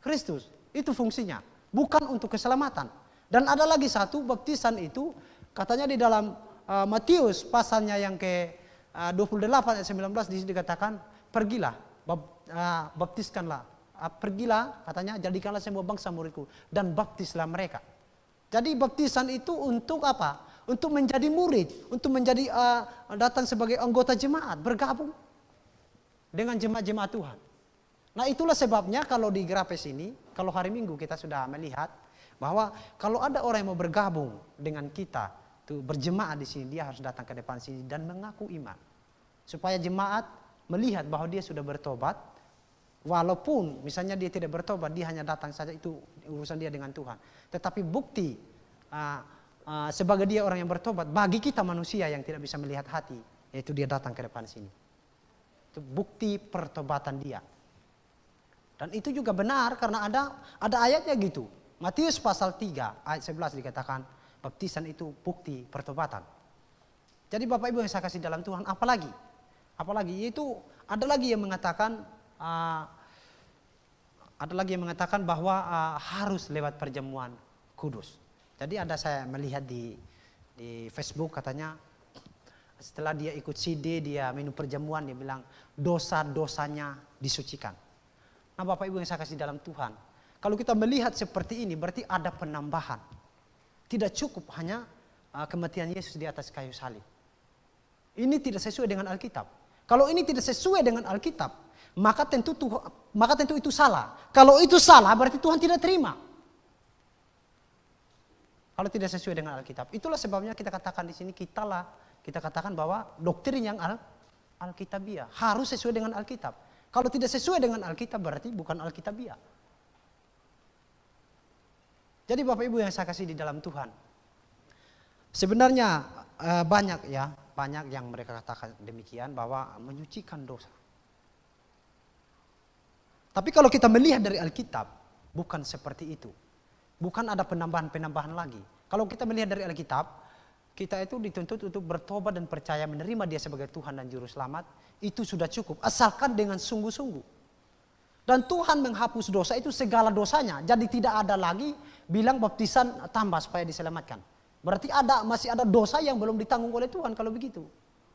Kristus. Itu fungsinya, bukan untuk keselamatan. Dan ada lagi satu, baptisan itu katanya di dalam Matius pasalnya yang ke 28 ayat 19 di sini dikatakan, pergilah, baptiskanlah, pergilah katanya, jadikanlah semua bangsa muridku dan baptislah mereka. Jadi baptisan itu untuk apa? Untuk menjadi murid, untuk menjadi datang sebagai anggota jemaat, bergabung dengan jemaat-jemaat Tuhan. Nah, itulah sebabnya kalau di Grapes ini, kalau hari Minggu kita sudah melihat bahwa kalau ada orang yang mau bergabung dengan kita, tuh berjemaat di sini, dia harus datang ke depan sini dan mengaku iman. Supaya jemaat melihat bahwa dia sudah bertobat, walaupun misalnya dia tidak bertobat, dia hanya datang saja, itu urusan dia dengan Tuhan. Tetapi bukti sebagai dia orang yang bertobat, bagi kita manusia yang tidak bisa melihat hati, yaitu dia datang ke depan sini. Itu bukti pertobatan dia. Dan itu juga benar karena ada ayatnya gitu. Matius pasal 3 ayat 11 dikatakan baptisan itu bukti pertobatan. Jadi Bapak Ibu yang saya kasih dalam Tuhan, apalagi itu ada lagi yang mengatakan bahwa harus lewat perjamuan kudus. Jadi ada saya melihat di Facebook katanya setelah dia ikut CD, dia minum perjamuan, dia bilang dosa-dosanya disucikan. Nah Bapak Ibu yang saya kasih dalam Tuhan, kalau kita melihat seperti ini berarti ada penambahan. Tidak cukup hanya kematian Yesus di atas kayu salib. Ini tidak sesuai dengan Alkitab. Kalau ini tidak sesuai dengan Alkitab, maka tentu itu salah. Kalau itu salah berarti Tuhan tidak terima. Kalau tidak sesuai dengan Alkitab. Itulah sebabnya kita katakan di sini kita katakan bahwa doktrin yang Alkitabiah harus sesuai dengan Alkitab. Kalau tidak sesuai dengan Alkitab berarti bukan Alkitabiah. Jadi Bapak Ibu yang saya kasih di dalam Tuhan, sebenarnya banyak yang mereka katakan demikian bahwa menyucikan dosa. Tapi kalau kita melihat dari Alkitab, bukan seperti itu. Bukan ada penambahan-penambahan lagi. Kalau kita melihat dari Alkitab, kita itu dituntut untuk bertobat dan percaya menerima Dia sebagai Tuhan dan Juru Selamat. Itu sudah cukup, asalkan dengan sungguh-sungguh. Dan Tuhan menghapus dosa itu segala dosanya. Jadi tidak ada lagi bilang baptisan tambah supaya diselamatkan. Berarti masih ada dosa yang belum ditanggung oleh Tuhan kalau begitu.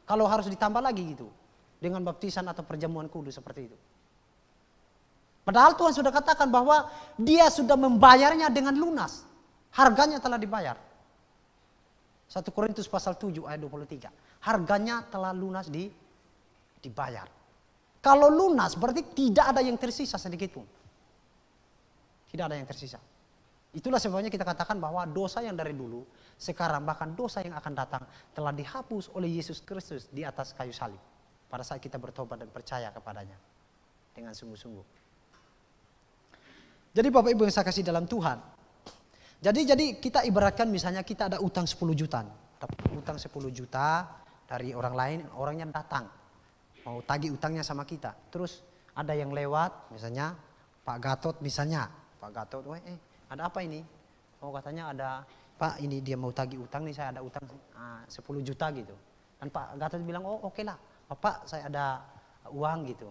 Kalau harus ditambah lagi gitu. Dengan baptisan atau perjamuan kudus seperti itu. Padahal Tuhan sudah katakan bahwa Dia sudah membayarnya dengan lunas. Harganya telah dibayar. 1 Korintus pasal 7 ayat 23. Harganya telah lunas dibayar. Kalau lunas berarti tidak ada yang tersisa sedikit pun. Tidak ada yang tersisa. Itulah sebabnya kita katakan bahwa dosa yang dari dulu, sekarang bahkan dosa yang akan datang telah dihapus oleh Yesus Kristus di atas kayu salib. Pada saat kita bertobat dan percaya kepadanya dengan sungguh-sungguh. Jadi Bapak Ibu yang saya kasih dalam Tuhan. Jadi kita ibaratkan misalnya kita ada utang 10 juta. Utang 10 juta dari orang lain, orang yang datang. Mau tagih utangnya sama kita. Terus ada yang lewat, misalnya Pak Gatot misalnya. Pak Gatot, ada apa ini? Oh katanya ada, Pak ini dia mau tagih utang nih, saya ada utang 10 juta gitu. Dan Pak Gatot bilang, oh oke lah, Bapak saya ada uang gitu.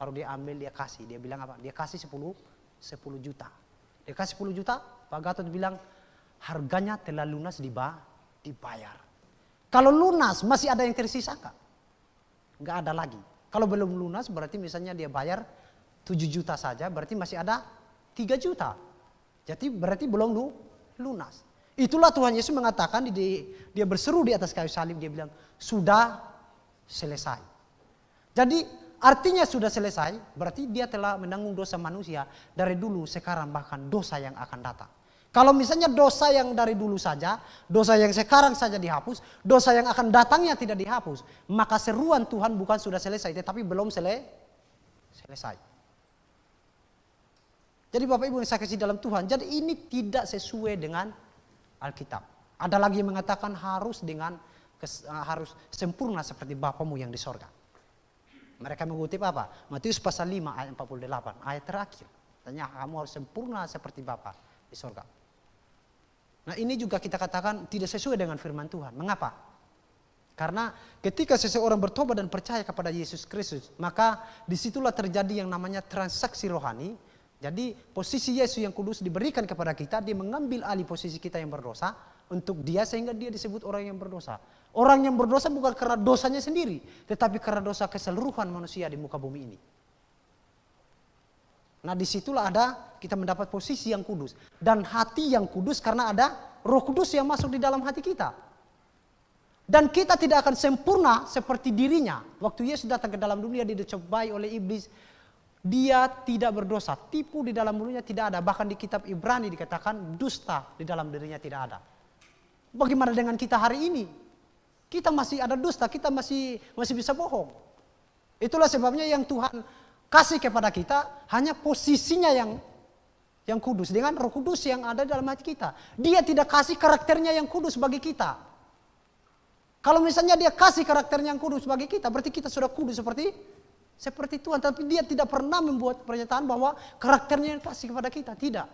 Baru dia ambil, dia kasih. Dia bilang apa? Dia kasih 10 juta. Dia kasih 10 juta, Pak Gatot bilang harganya telah lunas dibayar. Kalau lunas masih ada yang tersisa kah? Enggak ada lagi. Kalau belum lunas berarti misalnya dia bayar 7 juta saja, berarti masih ada 3 juta. Jadi berarti belum lunas. Itulah Tuhan Yesus mengatakan, dia berseru di atas kayu salib, dia bilang sudah selesai. Jadi artinya sudah selesai, berarti dia telah menanggung dosa manusia dari dulu, sekarang, bahkan dosa yang akan datang. Kalau misalnya dosa yang dari dulu saja, dosa yang sekarang saja dihapus, dosa yang akan datangnya tidak dihapus, maka seruan Tuhan bukan sudah selesai, tetapi belum selesai. Jadi Bapak Ibu yang saya kasih dalam Tuhan, jadi ini tidak sesuai dengan Alkitab. Ada lagi yang mengatakan harus sempurna seperti Bapamu yang di sorga. Mereka mengutip apa? Matius pasal 5 ayat 48, ayat terakhir. Tanya, kamu harus sempurna seperti Bapa di sorga. Nah ini juga kita katakan tidak sesuai dengan firman Tuhan. Mengapa? Karena ketika seseorang bertobat dan percaya kepada Yesus Kristus, maka disitulah terjadi yang namanya transaksi rohani. Jadi posisi Yesus yang kudus diberikan kepada kita, dia mengambil alih posisi kita yang berdosa untuk dia sehingga dia disebut orang yang berdosa. Orang yang berdosa bukan karena dosanya sendiri, tetapi karena dosa keseluruhan manusia di muka bumi ini. Nah disitulah kita mendapat posisi yang kudus dan hati yang kudus karena ada Roh Kudus yang masuk di dalam hati kita. Dan kita tidak akan sempurna seperti dirinya. Waktu Yesus datang ke dalam dunia, dia dicobai oleh iblis. Dia tidak berdosa, tipu di dalam mulutnya tidak ada. Bahkan di kitab Ibrani dikatakan dusta di dalam dirinya tidak ada. Bagaimana dengan kita hari ini? Kita masih ada dusta, kita masih bisa bohong. Itulah sebabnya yang Tuhan kasih kepada kita hanya posisinya yang kudus dengan Roh Kudus yang ada dalam hati kita. Dia tidak kasih karakternya yang kudus bagi kita. Kalau misalnya dia kasih karakternya yang kudus bagi kita, berarti kita sudah kudus seperti Tuhan. Tapi dia tidak pernah membuat pernyataan bahwa karakternya yang kasih kepada kita. Tidak.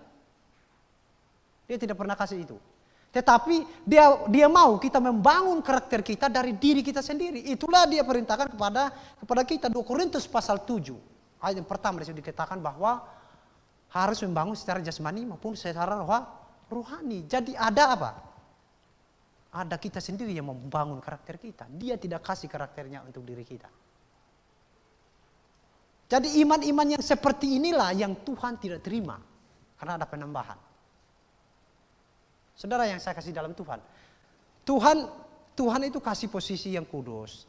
Dia tidak pernah kasih itu. Tetapi dia mau kita membangun karakter kita dari diri kita sendiri. Itulah dia perintahkan kepada kita. 2 Korintus pasal 7. Ayat yang pertama disitu dikatakan bahwa harus membangun secara jasmani maupun secara rohani. Jadi ada apa? Ada kita sendiri yang membangun karakter kita. Dia tidak kasih karakternya untuk diri kita. Jadi iman-iman yang seperti inilah yang Tuhan tidak terima. Karena ada penambahan. Saudara yang saya kasih dalam Tuhan. Tuhan itu kasih posisi yang kudus.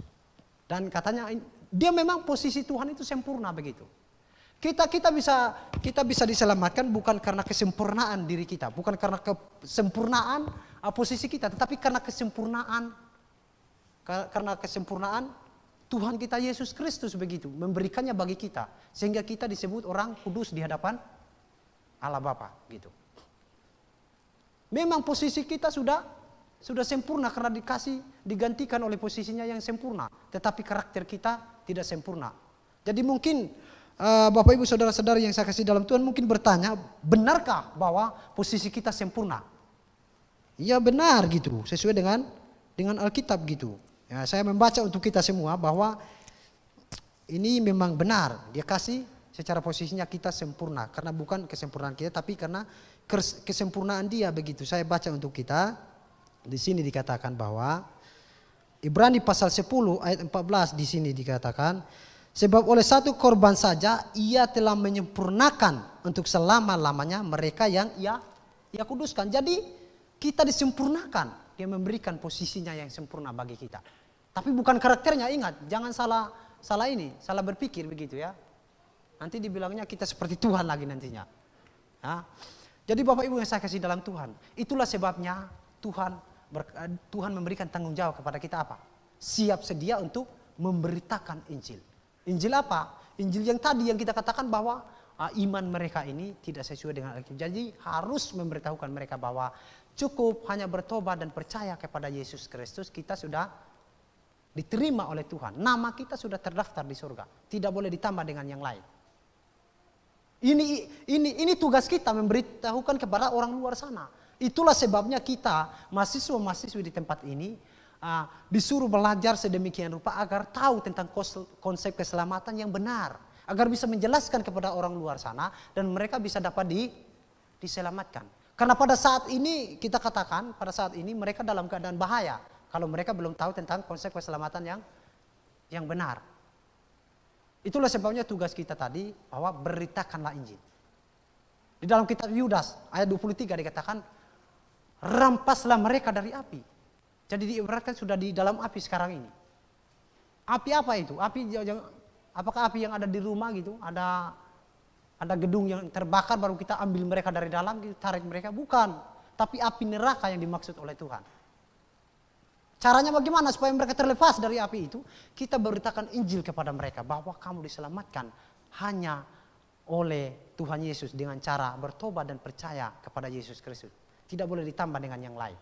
Dan katanya dia memang posisi Tuhan itu sempurna begitu. Kita bisa diselamatkan bukan karena kesempurnaan diri kita, bukan karena kesempurnaan posisi kita, tetapi karena kesempurnaan Tuhan kita Yesus Kristus begitu, memberikannya bagi kita sehingga kita disebut orang kudus di hadapan Allah Bapa gitu. Memang posisi kita sudah sempurna karena digantikan oleh posisinya yang sempurna, tetapi karakter kita tidak sempurna. Jadi mungkin Bapak Ibu saudara-saudara yang saya kasih dalam Tuhan mungkin bertanya, benarkah bahwa posisi kita sempurna? Ya benar gitu, sesuai dengan Alkitab gitu. Ya, saya membaca untuk kita semua bahwa ini memang benar. Dia kasih secara posisinya kita sempurna. Karena bukan kesempurnaan kita, tapi karena kesempurnaan dia begitu. Saya baca untuk kita. Di sini dikatakan bahwa Ibrani pasal 10 ayat 14 di sini dikatakan, sebab oleh satu korban saja ia telah menyempurnakan untuk selama-lamanya mereka yang ia kuduskan. Jadi kita disempurnakan. Dia memberikan posisinya yang sempurna bagi kita. Tapi bukan karakternya, ingat. Jangan salah berpikir begitu ya. Nanti dibilangnya kita seperti Tuhan lagi nantinya. Ya. Jadi Bapak Ibu yang saya kasih dalam Tuhan. Itulah sebabnya Tuhan memberikan tanggung jawab kepada kita apa? Siap sedia untuk memberitakan Injil. Injil apa? Injil yang tadi yang kita katakan bahwa iman mereka ini tidak sesuai dengan Alkitab. Jadi harus memberitahukan mereka bahwa cukup hanya bertobat dan percaya kepada Yesus Kristus, kita sudah diterima oleh Tuhan. Nama kita sudah terdaftar di surga. Tidak boleh ditambah dengan yang lain. Ini tugas kita memberitahukan kepada orang luar sana. Itulah sebabnya kita mahasiswa-mahasiswi di tempat ini disuruh belajar sedemikian rupa agar tahu tentang konsep keselamatan yang benar, agar bisa menjelaskan kepada orang luar sana dan mereka bisa dapat diselamatkan. Karena pada saat ini kita katakan pada saat ini mereka dalam keadaan bahaya kalau mereka belum tahu tentang konsep keselamatan yang benar. Itulah sebabnya tugas kita tadi bahwa beritakanlah Injil. Di dalam kitab Yudas ayat 23 dikatakan rampaslah mereka dari api. Jadi diibaratkan sudah di dalam api sekarang ini. Api apa itu? Apakah api yang ada di rumah gitu? Ada gedung yang terbakar baru kita ambil mereka dari dalam, kita tarik mereka? Bukan. Tapi api neraka yang dimaksud oleh Tuhan. Caranya bagaimana supaya mereka terlepas dari api itu? Kita beritakan Injil kepada mereka bahwa kamu diselamatkan hanya oleh Tuhan Yesus dengan cara bertobat dan percaya kepada Yesus Kristus. Tidak boleh ditambah dengan yang lain.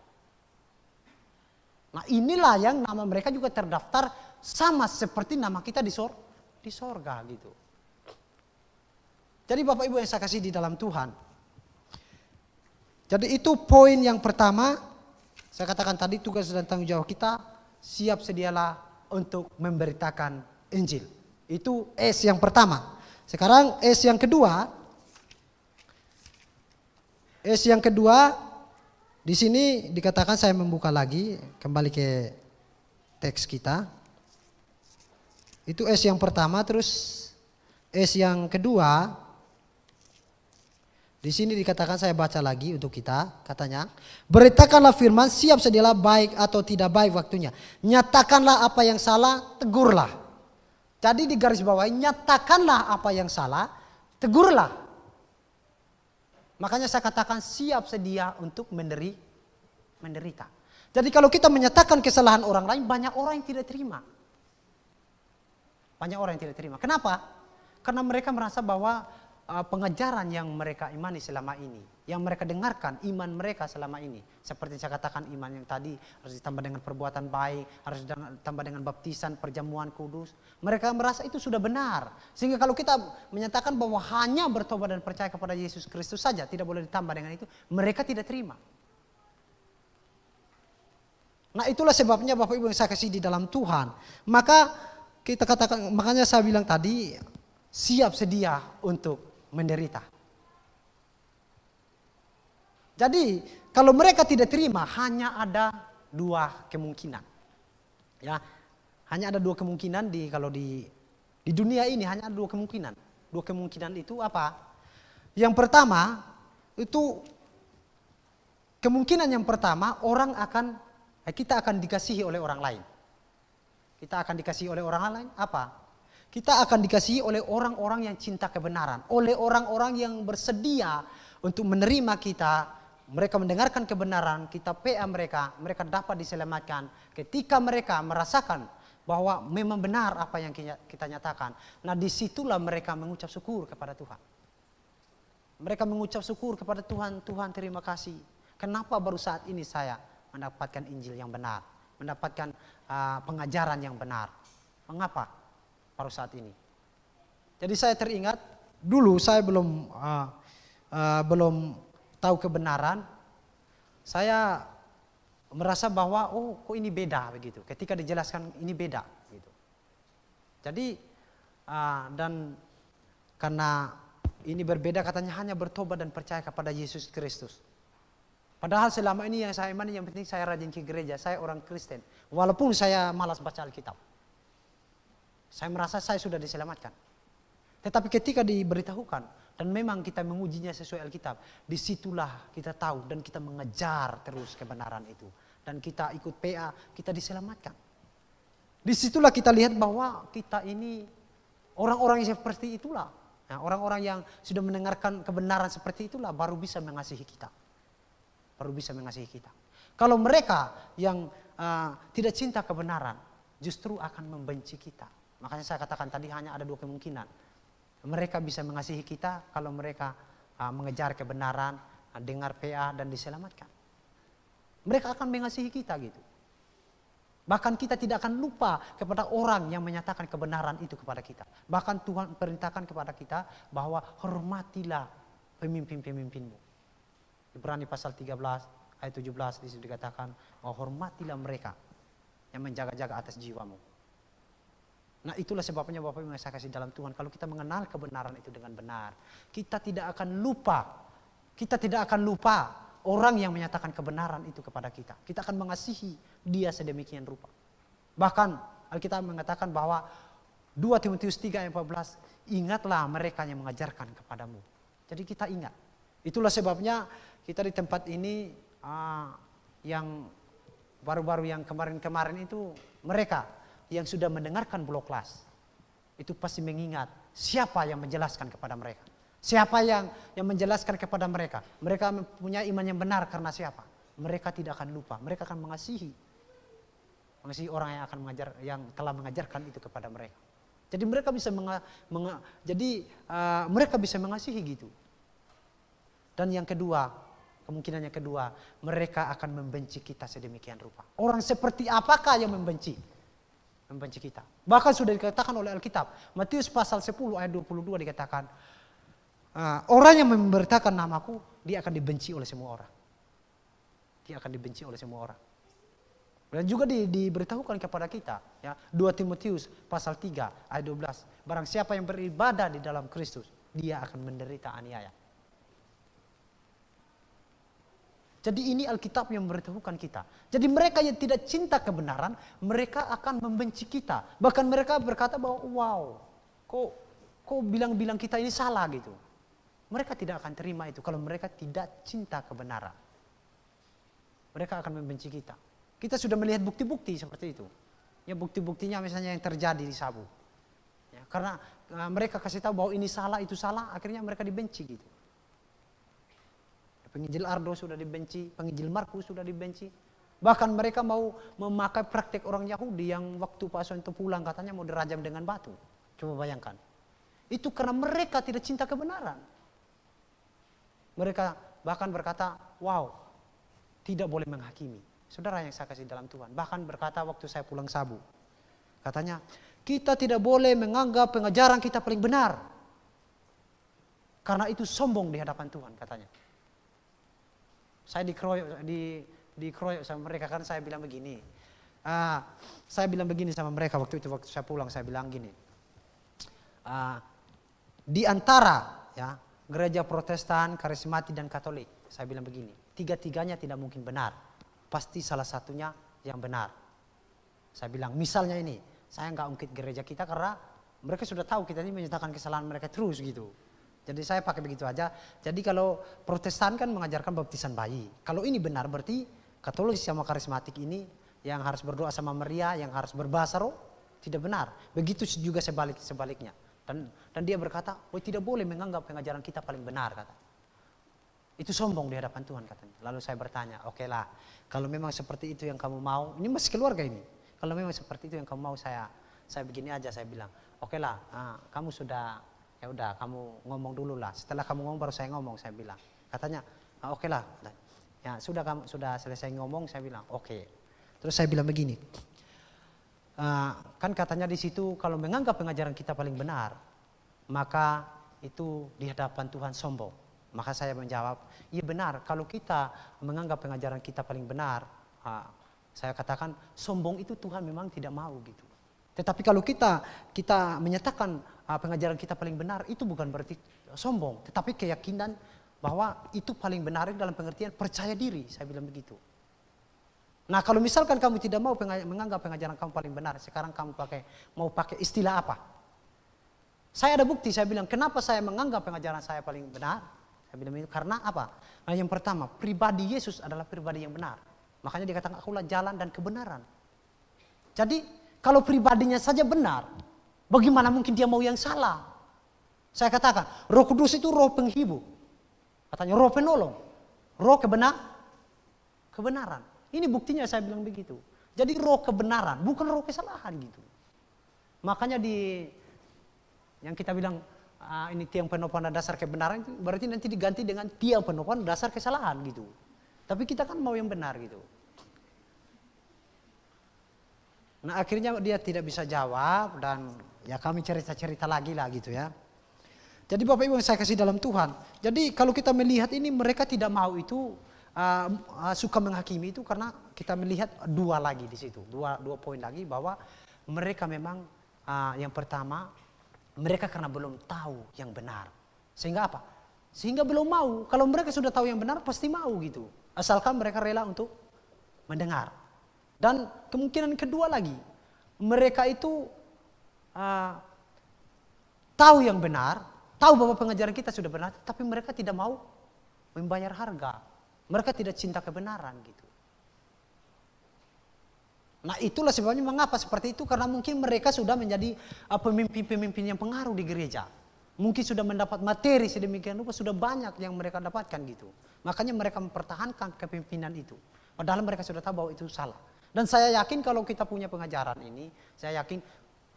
Nah inilah yang nama mereka juga terdaftar sama seperti nama kita di sorga gitu. Jadi Bapak Ibu yang saya kasih di dalam Tuhan. Jadi itu poin yang pertama. Saya katakan tadi tugas dan tanggung jawab kita. Siap sedialah untuk memberitakan Injil. Itu S yang pertama. Sekarang S yang kedua. S yang kedua, di sini dikatakan, saya membuka lagi, kembali ke teks kita. Itu S yang pertama, terus S yang kedua, di sini dikatakan, saya baca lagi untuk kita, katanya, beritakanlah firman, siap sedialah baik atau tidak baik waktunya. Nyatakanlah apa yang salah, tegurlah. Jadi di garis bawah, nyatakanlah apa yang salah, tegurlah. Makanya saya katakan siap sedia untuk menderita. Jadi kalau kita menyatakan kesalahan orang lain, banyak orang yang tidak terima. Banyak orang yang tidak terima. Kenapa? Karena mereka merasa bahwa pengajaran yang mereka imani selama ini, yang mereka dengarkan, iman mereka selama ini, seperti saya katakan, iman yang tadi harus ditambah dengan perbuatan baik, harus ditambah dengan baptisan, perjamuan kudus. Mereka merasa itu sudah benar. Sehingga kalau kita menyatakan bahwa hanya bertobat dan percaya kepada Yesus Kristus saja, tidak boleh ditambah dengan itu, mereka tidak terima. Nah itulah sebabnya Bapak Ibu yang saya kasih di dalam Tuhan. Maka kita katakan, makanya saya bilang tadi, siap sedia untuk menderita. Jadi kalau mereka tidak terima, hanya ada dua kemungkinan. Ya, hanya ada dua kemungkinan kalau di dunia ini hanya ada dua kemungkinan. Dua kemungkinan itu apa? Yang pertama itu kemungkinan yang pertama, kita akan dikasihi oleh orang lain. Kita akan dikasihi oleh orang lain apa? Kita akan dikasihi oleh orang-orang yang cinta kebenaran, oleh orang-orang yang bersedia untuk menerima kita. Mereka mendengarkan kebenaran, kita PA mereka dapat diselamatkan. Ketika mereka merasakan bahwa memang benar apa yang kita nyatakan, nah disitulah mereka mengucap syukur kepada Tuhan. Mereka mengucap syukur kepada Tuhan, Tuhan terima kasih. Kenapa baru saat ini saya mendapatkan Injil yang benar, mendapatkan pengajaran yang benar. Mengapa? Baru saat ini. Jadi saya teringat dulu saya belum tahu kebenaran. Saya merasa bahwa kok ini beda begitu. Ketika dijelaskan ini beda gitu. Jadi dan karena ini berbeda katanya hanya bertobat dan percaya kepada Yesus Kristus. Padahal selama ini yang saya imani yang penting saya rajin ke gereja, saya orang Kristen. Walaupun saya malas baca Alkitab. Saya merasa saya sudah diselamatkan. Tetapi ketika diberitahukan dan memang kita mengujinya sesuai Alkitab, disitulah kita tahu dan kita mengejar terus kebenaran itu. Dan kita ikut PA, kita diselamatkan. Disitulah kita lihat bahwa kita ini orang-orang yang seperti itulah. Nah, orang-orang yang sudah mendengarkan kebenaran seperti itulah baru bisa mengasihi kita. Baru bisa mengasihi kita. Kalau mereka yang tidak cinta kebenaran, justru akan membenci kita. Makanya saya katakan tadi hanya ada dua kemungkinan. Mereka bisa mengasihi kita kalau mereka mengejar kebenaran, dengar PA dan diselamatkan. Mereka akan mengasihi kita gitu. Bahkan kita tidak akan lupa kepada orang yang menyatakan kebenaran itu kepada kita. Bahkan Tuhan perintahkan kepada kita bahwa hormatilah pemimpin-pemimpinmu. Ibrani pasal 13 ayat 17 di situ dikatakan bahwa hormatilah mereka yang menjaga-jaga atas jiwamu. Nah itulah sebabnya Bapak Ibu yang saya kasih dalam Tuhan. Kalau kita mengenal kebenaran itu dengan benar, kita tidak akan lupa. Kita tidak akan lupa orang yang menyatakan kebenaran itu kepada kita. Kita akan mengasihi dia sedemikian rupa. Bahkan Alkitab mengatakan bahwa 2 Timotius 3 ayat 14, ingatlah mereka yang mengajarkan kepadamu. Jadi kita ingat. Itulah sebabnya kita di tempat ini yang baru-baru yang kemarin-kemarin itu mereka yang sudah mendengarkan blog kelas itu pasti mengingat siapa yang menjelaskan kepada mereka. Siapa yang menjelaskan kepada mereka. Mereka punya iman yang benar karena siapa? Mereka tidak akan lupa. Mereka akan mengasihi orang yang akan mengajar, yang telah mengajarkan itu kepada mereka. Jadi mereka bisa mereka bisa mengasihi gitu. Dan yang kedua, kemungkinan yang kedua, mereka akan membenci kita sedemikian rupa. Orang seperti apakah yang membenci kita? Bahkan sudah dikatakan oleh Alkitab. Matius pasal 10 ayat 22 dikatakan, orang yang memberitakan namaku, dia akan dibenci oleh semua orang. Dia akan dibenci oleh semua orang. Dan juga diberitahukan kepada kita, ya, 2 Timotius pasal 3 ayat 12. Barang siapa yang beribadah di dalam Kristus, dia akan menderita aniaya. Jadi ini Alkitab yang memberitahukan kita. Jadi mereka yang tidak cinta kebenaran, mereka akan membenci kita. Bahkan mereka berkata bahwa, wow, kok bilang-bilang kita ini salah gitu. Mereka tidak akan terima itu kalau mereka tidak cinta kebenaran. Mereka akan membenci kita. Kita sudah melihat bukti-bukti seperti itu. Ya, bukti-buktinya misalnya yang terjadi di Sabu. Ya, karena mereka kasih tahu bahwa ini salah, itu salah, akhirnya mereka dibenci gitu. Penginjil Ardo sudah dibenci, penginjil Markus sudah dibenci. Bahkan mereka mau memakai praktek orang Yahudi yang waktu Pak Sonto pulang katanya mau dirajam dengan batu. Coba bayangkan. Itu karena mereka tidak cinta kebenaran. Mereka bahkan berkata, wow, tidak boleh menghakimi. Saudara yang saya kasih dalam Tuhan. Bahkan berkata waktu saya pulang Sabu. Katanya, kita tidak boleh menganggap pengajaran kita paling benar. Karena itu sombong di hadapan Tuhan katanya. Saya dikeroyok sama mereka kan saya bilang begini. Saya bilang begini sama mereka waktu saya pulang saya bilang gini. Di antara ya gereja Protestan, Karismatik dan Katolik, saya bilang begini. Tiga-tiganya tidak mungkin benar. Pasti salah satunya yang benar. Saya bilang misalnya ini, saya nggak ungkit gereja kita karena mereka sudah tahu kita ini menyatakan kesalahan mereka terus gitu. Jadi saya pakai begitu aja. Jadi kalau Protestan kan mengajarkan baptisan bayi. Kalau ini benar berarti Katolik sama Karismatik ini yang harus berdoa sama Maria, yang harus berbahasa roh, tidak benar. Begitu juga sebaliknya. Dan dia berkata, oh tidak boleh menganggap pengajaran kita paling benar kata. Itu sombong di hadapan Tuhan katanya. Lalu saya bertanya, oke lah, kalau memang seperti itu yang kamu mau, ini masih keluarga ini. Kalau memang seperti itu yang kamu mau saya begini aja saya bilang, oke lah, kamu sudah ya udah kamu ngomong dulu lah. Setelah kamu ngomong baru saya ngomong saya bilang. Katanya oke lah. Ya sudah kamu sudah selesai ngomong saya bilang oke. Terus saya bilang begini. Kan katanya di situ kalau menganggap pengajaran kita paling benar maka itu di hadapan Tuhan sombong. Maka saya menjawab iya benar kalau kita menganggap pengajaran kita paling benar. Saya katakan sombong itu Tuhan memang tidak mau gitu. Tetapi kalau kita menyatakan pengajaran kita paling benar, itu bukan berarti sombong. Tetapi keyakinan bahwa itu paling benar dalam pengertian percaya diri, saya bilang begitu. Nah kalau misalkan kamu tidak mau menganggap pengajaran kamu paling benar, sekarang kamu mau pakai istilah apa? Saya ada bukti, saya bilang kenapa saya menganggap pengajaran saya paling benar? Saya bilang itu karena apa? Nah yang pertama, pribadi Yesus adalah pribadi yang benar. Makanya dikatakan akulah jalan dan kebenaran. Jadi kalau pribadinya saja benar, bagaimana mungkin dia mau yang salah? Saya katakan, Roh Kudus itu roh penghibur. Katanya roh penolong, roh kebenaran. Ini buktinya saya bilang begitu. Jadi roh kebenaran, bukan roh kesalahan gitu. Makanya yang kita bilang ini tiang penopang dasar kebenaran itu berarti nanti diganti dengan tiang penopang dasar kesalahan gitu. Tapi kita kan mau yang benar gitu. Nah akhirnya dia tidak bisa jawab dan ya kami cerita-cerita lagi lah gitu ya. Jadi Bapak Ibu yang saya kasih dalam Tuhan. Jadi kalau kita melihat ini mereka tidak mau itu suka menghakimi itu karena kita melihat dua lagi di situ. Dua poin lagi bahwa mereka memang yang pertama mereka karena belum tahu yang benar. Sehingga apa? Sehingga belum mau. Kalau mereka sudah tahu yang benar pasti mau gitu. Asalkan mereka rela untuk mendengar. Dan kemungkinan kedua lagi, mereka itu tahu yang benar, tahu bahwa pengajaran kita sudah benar, tapi mereka tidak mau membayar harga. Mereka tidak cinta kebenaran gitu. Nah itulah sebabnya mengapa seperti itu, karena mungkin mereka sudah menjadi pemimpin-pemimpin yang pengaruh di gereja. Mungkin sudah mendapat materi sedemikian rupa, sudah banyak yang mereka dapatkan gitu. Makanya mereka mempertahankan kepemimpinan itu. Padahal mereka sudah tahu bahwa itu salah. Dan saya yakin kalau kita punya pengajaran ini, saya yakin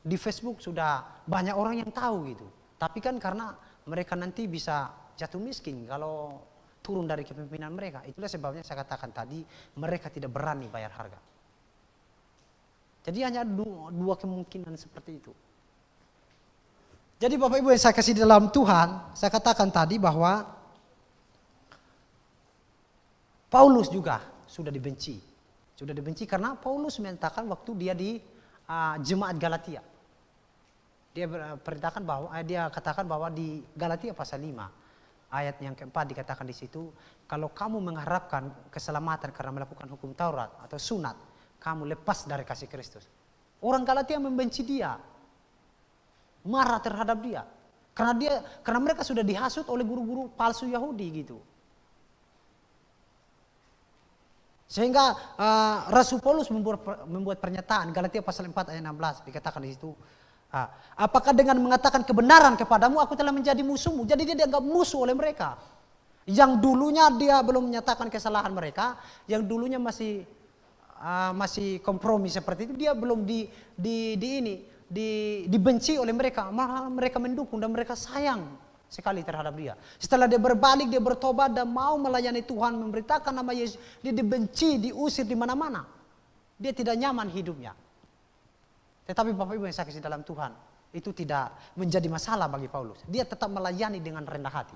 Di Facebook sudah banyak orang yang tahu gitu. Tapi kan karena mereka nanti bisa jatuh miskin kalau turun dari kepemimpinan mereka. Itulah sebabnya saya katakan tadi, mereka tidak berani bayar harga. Jadi hanya dua kemungkinan seperti itu. Jadi Bapak Ibu yang saya kasih dalam Tuhan, saya katakan tadi bahwa Paulus juga sudah dibenci. Sudah dibenci karena Paulus menyatakan waktu dia di jemaat Galatia. Dia perintahkan bahwa dia katakan bahwa di Galatia pasal 5 ayat yang keempat dikatakan di situ, kalau kamu mengharapkan keselamatan karena melakukan hukum Taurat atau sunat, kamu lepas dari kasih Kristus. Orang Galatia membenci dia, marah terhadap dia, karena mereka sudah dihasut oleh guru-guru palsu Yahudi gitu. Sehingga Rasul Paulus membuat pernyataan Galatia pasal 4 ayat 16 dikatakan di situ, apakah dengan mengatakan kebenaran kepadamu aku telah menjadi musuhmu? Jadi dia dianggap musuh oleh mereka. Yang dulunya dia belum menyatakan kesalahan mereka, yang dulunya masih kompromi seperti itu, dia belum dibenci oleh mereka, malah mereka mendukung dan mereka sayang sekali terhadap dia. Setelah dia berbalik, dia bertobat dan mau melayani Tuhan, memberitakan nama Yesus, dia dibenci, diusir di mana-mana. Dia tidak nyaman hidupnya. Tetapi Bapak Ibu yang saya kasih dalam Tuhan, itu tidak menjadi masalah bagi Paulus. Dia tetap melayani dengan rendah hati.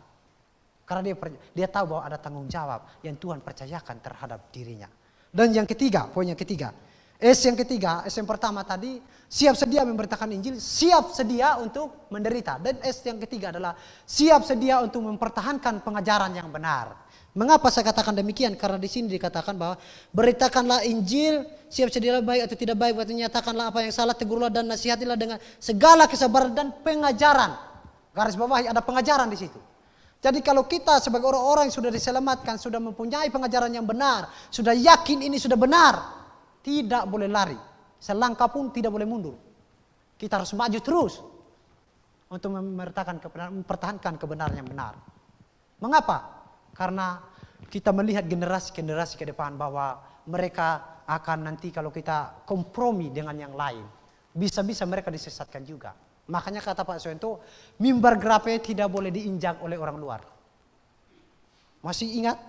Karena dia tahu bahwa ada tanggung jawab yang Tuhan percayakan terhadap dirinya. Dan yang ketiga, poin yang ketiga. S yang pertama tadi, siap sedia memberitakan Injil, siap sedia untuk menderita. Dan S yang ketiga adalah siap sedia untuk mempertahankan pengajaran yang benar. Mengapa saya katakan demikian? Karena di sini dikatakan bahwa beritakanlah Injil, siap sedialah baik atau tidak baik, waktu nyatakanlah apa yang salah, tegurlah dan nasihatilah dengan segala kesabaran dan pengajaran. Garis bawahi ada pengajaran di situ. Jadi kalau kita sebagai orang-orang yang sudah diselamatkan, sudah mempunyai pengajaran yang benar, sudah yakin ini sudah benar, tidak boleh lari, selangkah pun tidak boleh mundur. Kita harus maju terus untuk mempertahankan kebenaran yang benar. Mengapa? Karena kita melihat generasi-generasi ke depan bahwa mereka akan nanti kalau kita kompromi dengan yang lain, bisa-bisa mereka disesatkan juga. Makanya kata Pak Soento, mimbar Grape tidak boleh diinjak oleh orang luar. Masih ingat?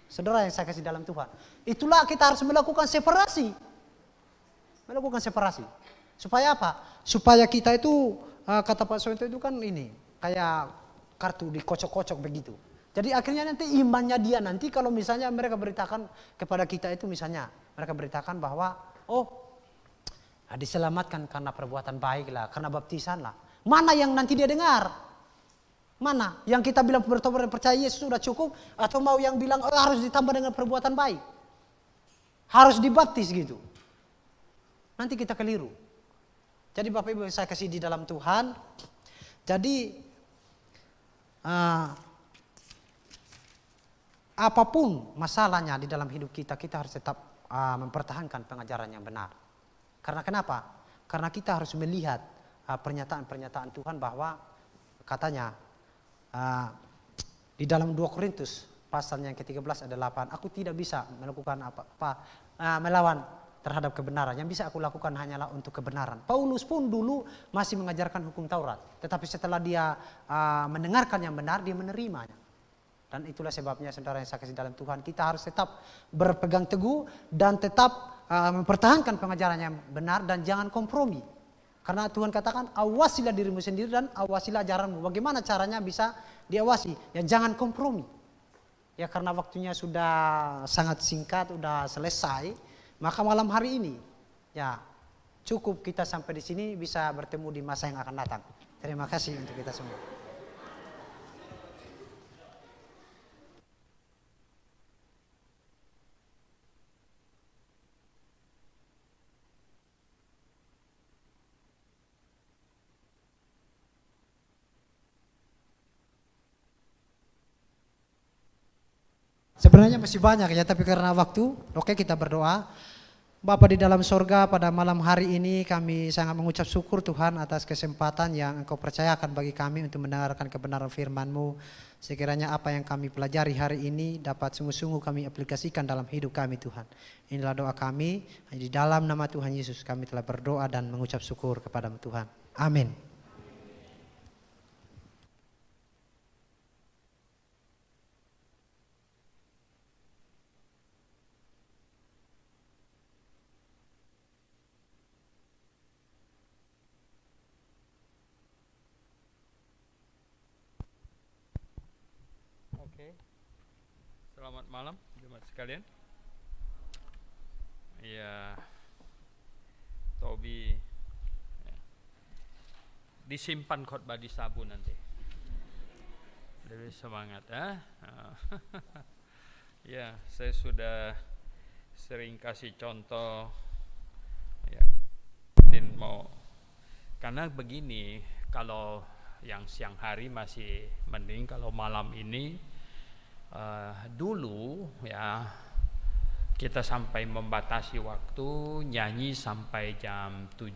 Saudara yang saya kasih dalam Tuhan. Itulah kita harus melakukan separasi. Melakukan separasi. Supaya apa? Supaya kita itu, kata Pak Soento itu kan ini, kayak kartu dikocok-kocok begitu. Jadi akhirnya nanti imannya dia nanti kalau misalnya mereka beritakan kepada kita itu misalnya, mereka beritakan bahwa, diselamatkan karena perbuatan baik lah, karena baptisan lah. Mana yang nanti dia dengar? Mana? Yang kita bilang bertobat dan percaya Yesus sudah cukup, atau mau yang bilang harus ditambah dengan perbuatan baik? Harus dibaptis gitu. Nanti kita keliru. Jadi Bapak Ibu yang saya kasih di dalam Tuhan, jadi apapun masalahnya di dalam hidup kita, kita harus tetap mempertahankan pengajaran yang benar. Karena kenapa? Karena kita harus melihat pernyataan-pernyataan Tuhan bahwa katanya di dalam 2 Korintus pasal yang ke-13 ada 8, aku tidak bisa melakukan apa-apa melawan terhadap kebenaran. Yang bisa aku lakukan hanyalah untuk kebenaran. Paulus pun dulu masih mengajarkan hukum Taurat, tetapi setelah dia mendengarkan yang benar, dia menerimanya. Dan itulah sebabnya saudara yang saya kasih dalam Tuhan, kita harus tetap berpegang teguh dan tetap mempertahankan pengajaran yang benar dan jangan kompromi. Karena Tuhan katakan, awasilah dirimu sendiri dan awasilah ajaranmu. Bagaimana caranya bisa diawasi? Ya jangan kompromi. Ya karena waktunya sudah sangat singkat, sudah selesai, maka malam hari ini ya cukup kita sampai di sini, bisa bertemu di masa yang akan datang. Terima kasih untuk kita semua. Sebenarnya masih banyak ya, tapi karena waktu, oke kita berdoa. Bapa di dalam sorga, pada malam hari ini kami sangat mengucap syukur Tuhan atas kesempatan yang Engkau percayakan bagi kami untuk mendengarkan kebenaran firman-Mu. Sekiranya apa yang kami pelajari hari ini dapat sungguh-sungguh kami aplikasikan dalam hidup kami Tuhan. Inilah doa kami, di dalam nama Tuhan Yesus kami telah berdoa dan mengucap syukur kepada Tuhan. Amin. Selamat malam jemaat sekalian. Ya, Tobi ya, disimpan khotbah di Sabu nanti. Lebih semangat ya. Ya, saya sudah sering kasih contoh ya, mau karena begini, kalau yang siang hari masih mending, kalau malam ini dulu ya kita sampai membatasi waktu nyanyi sampai jam 7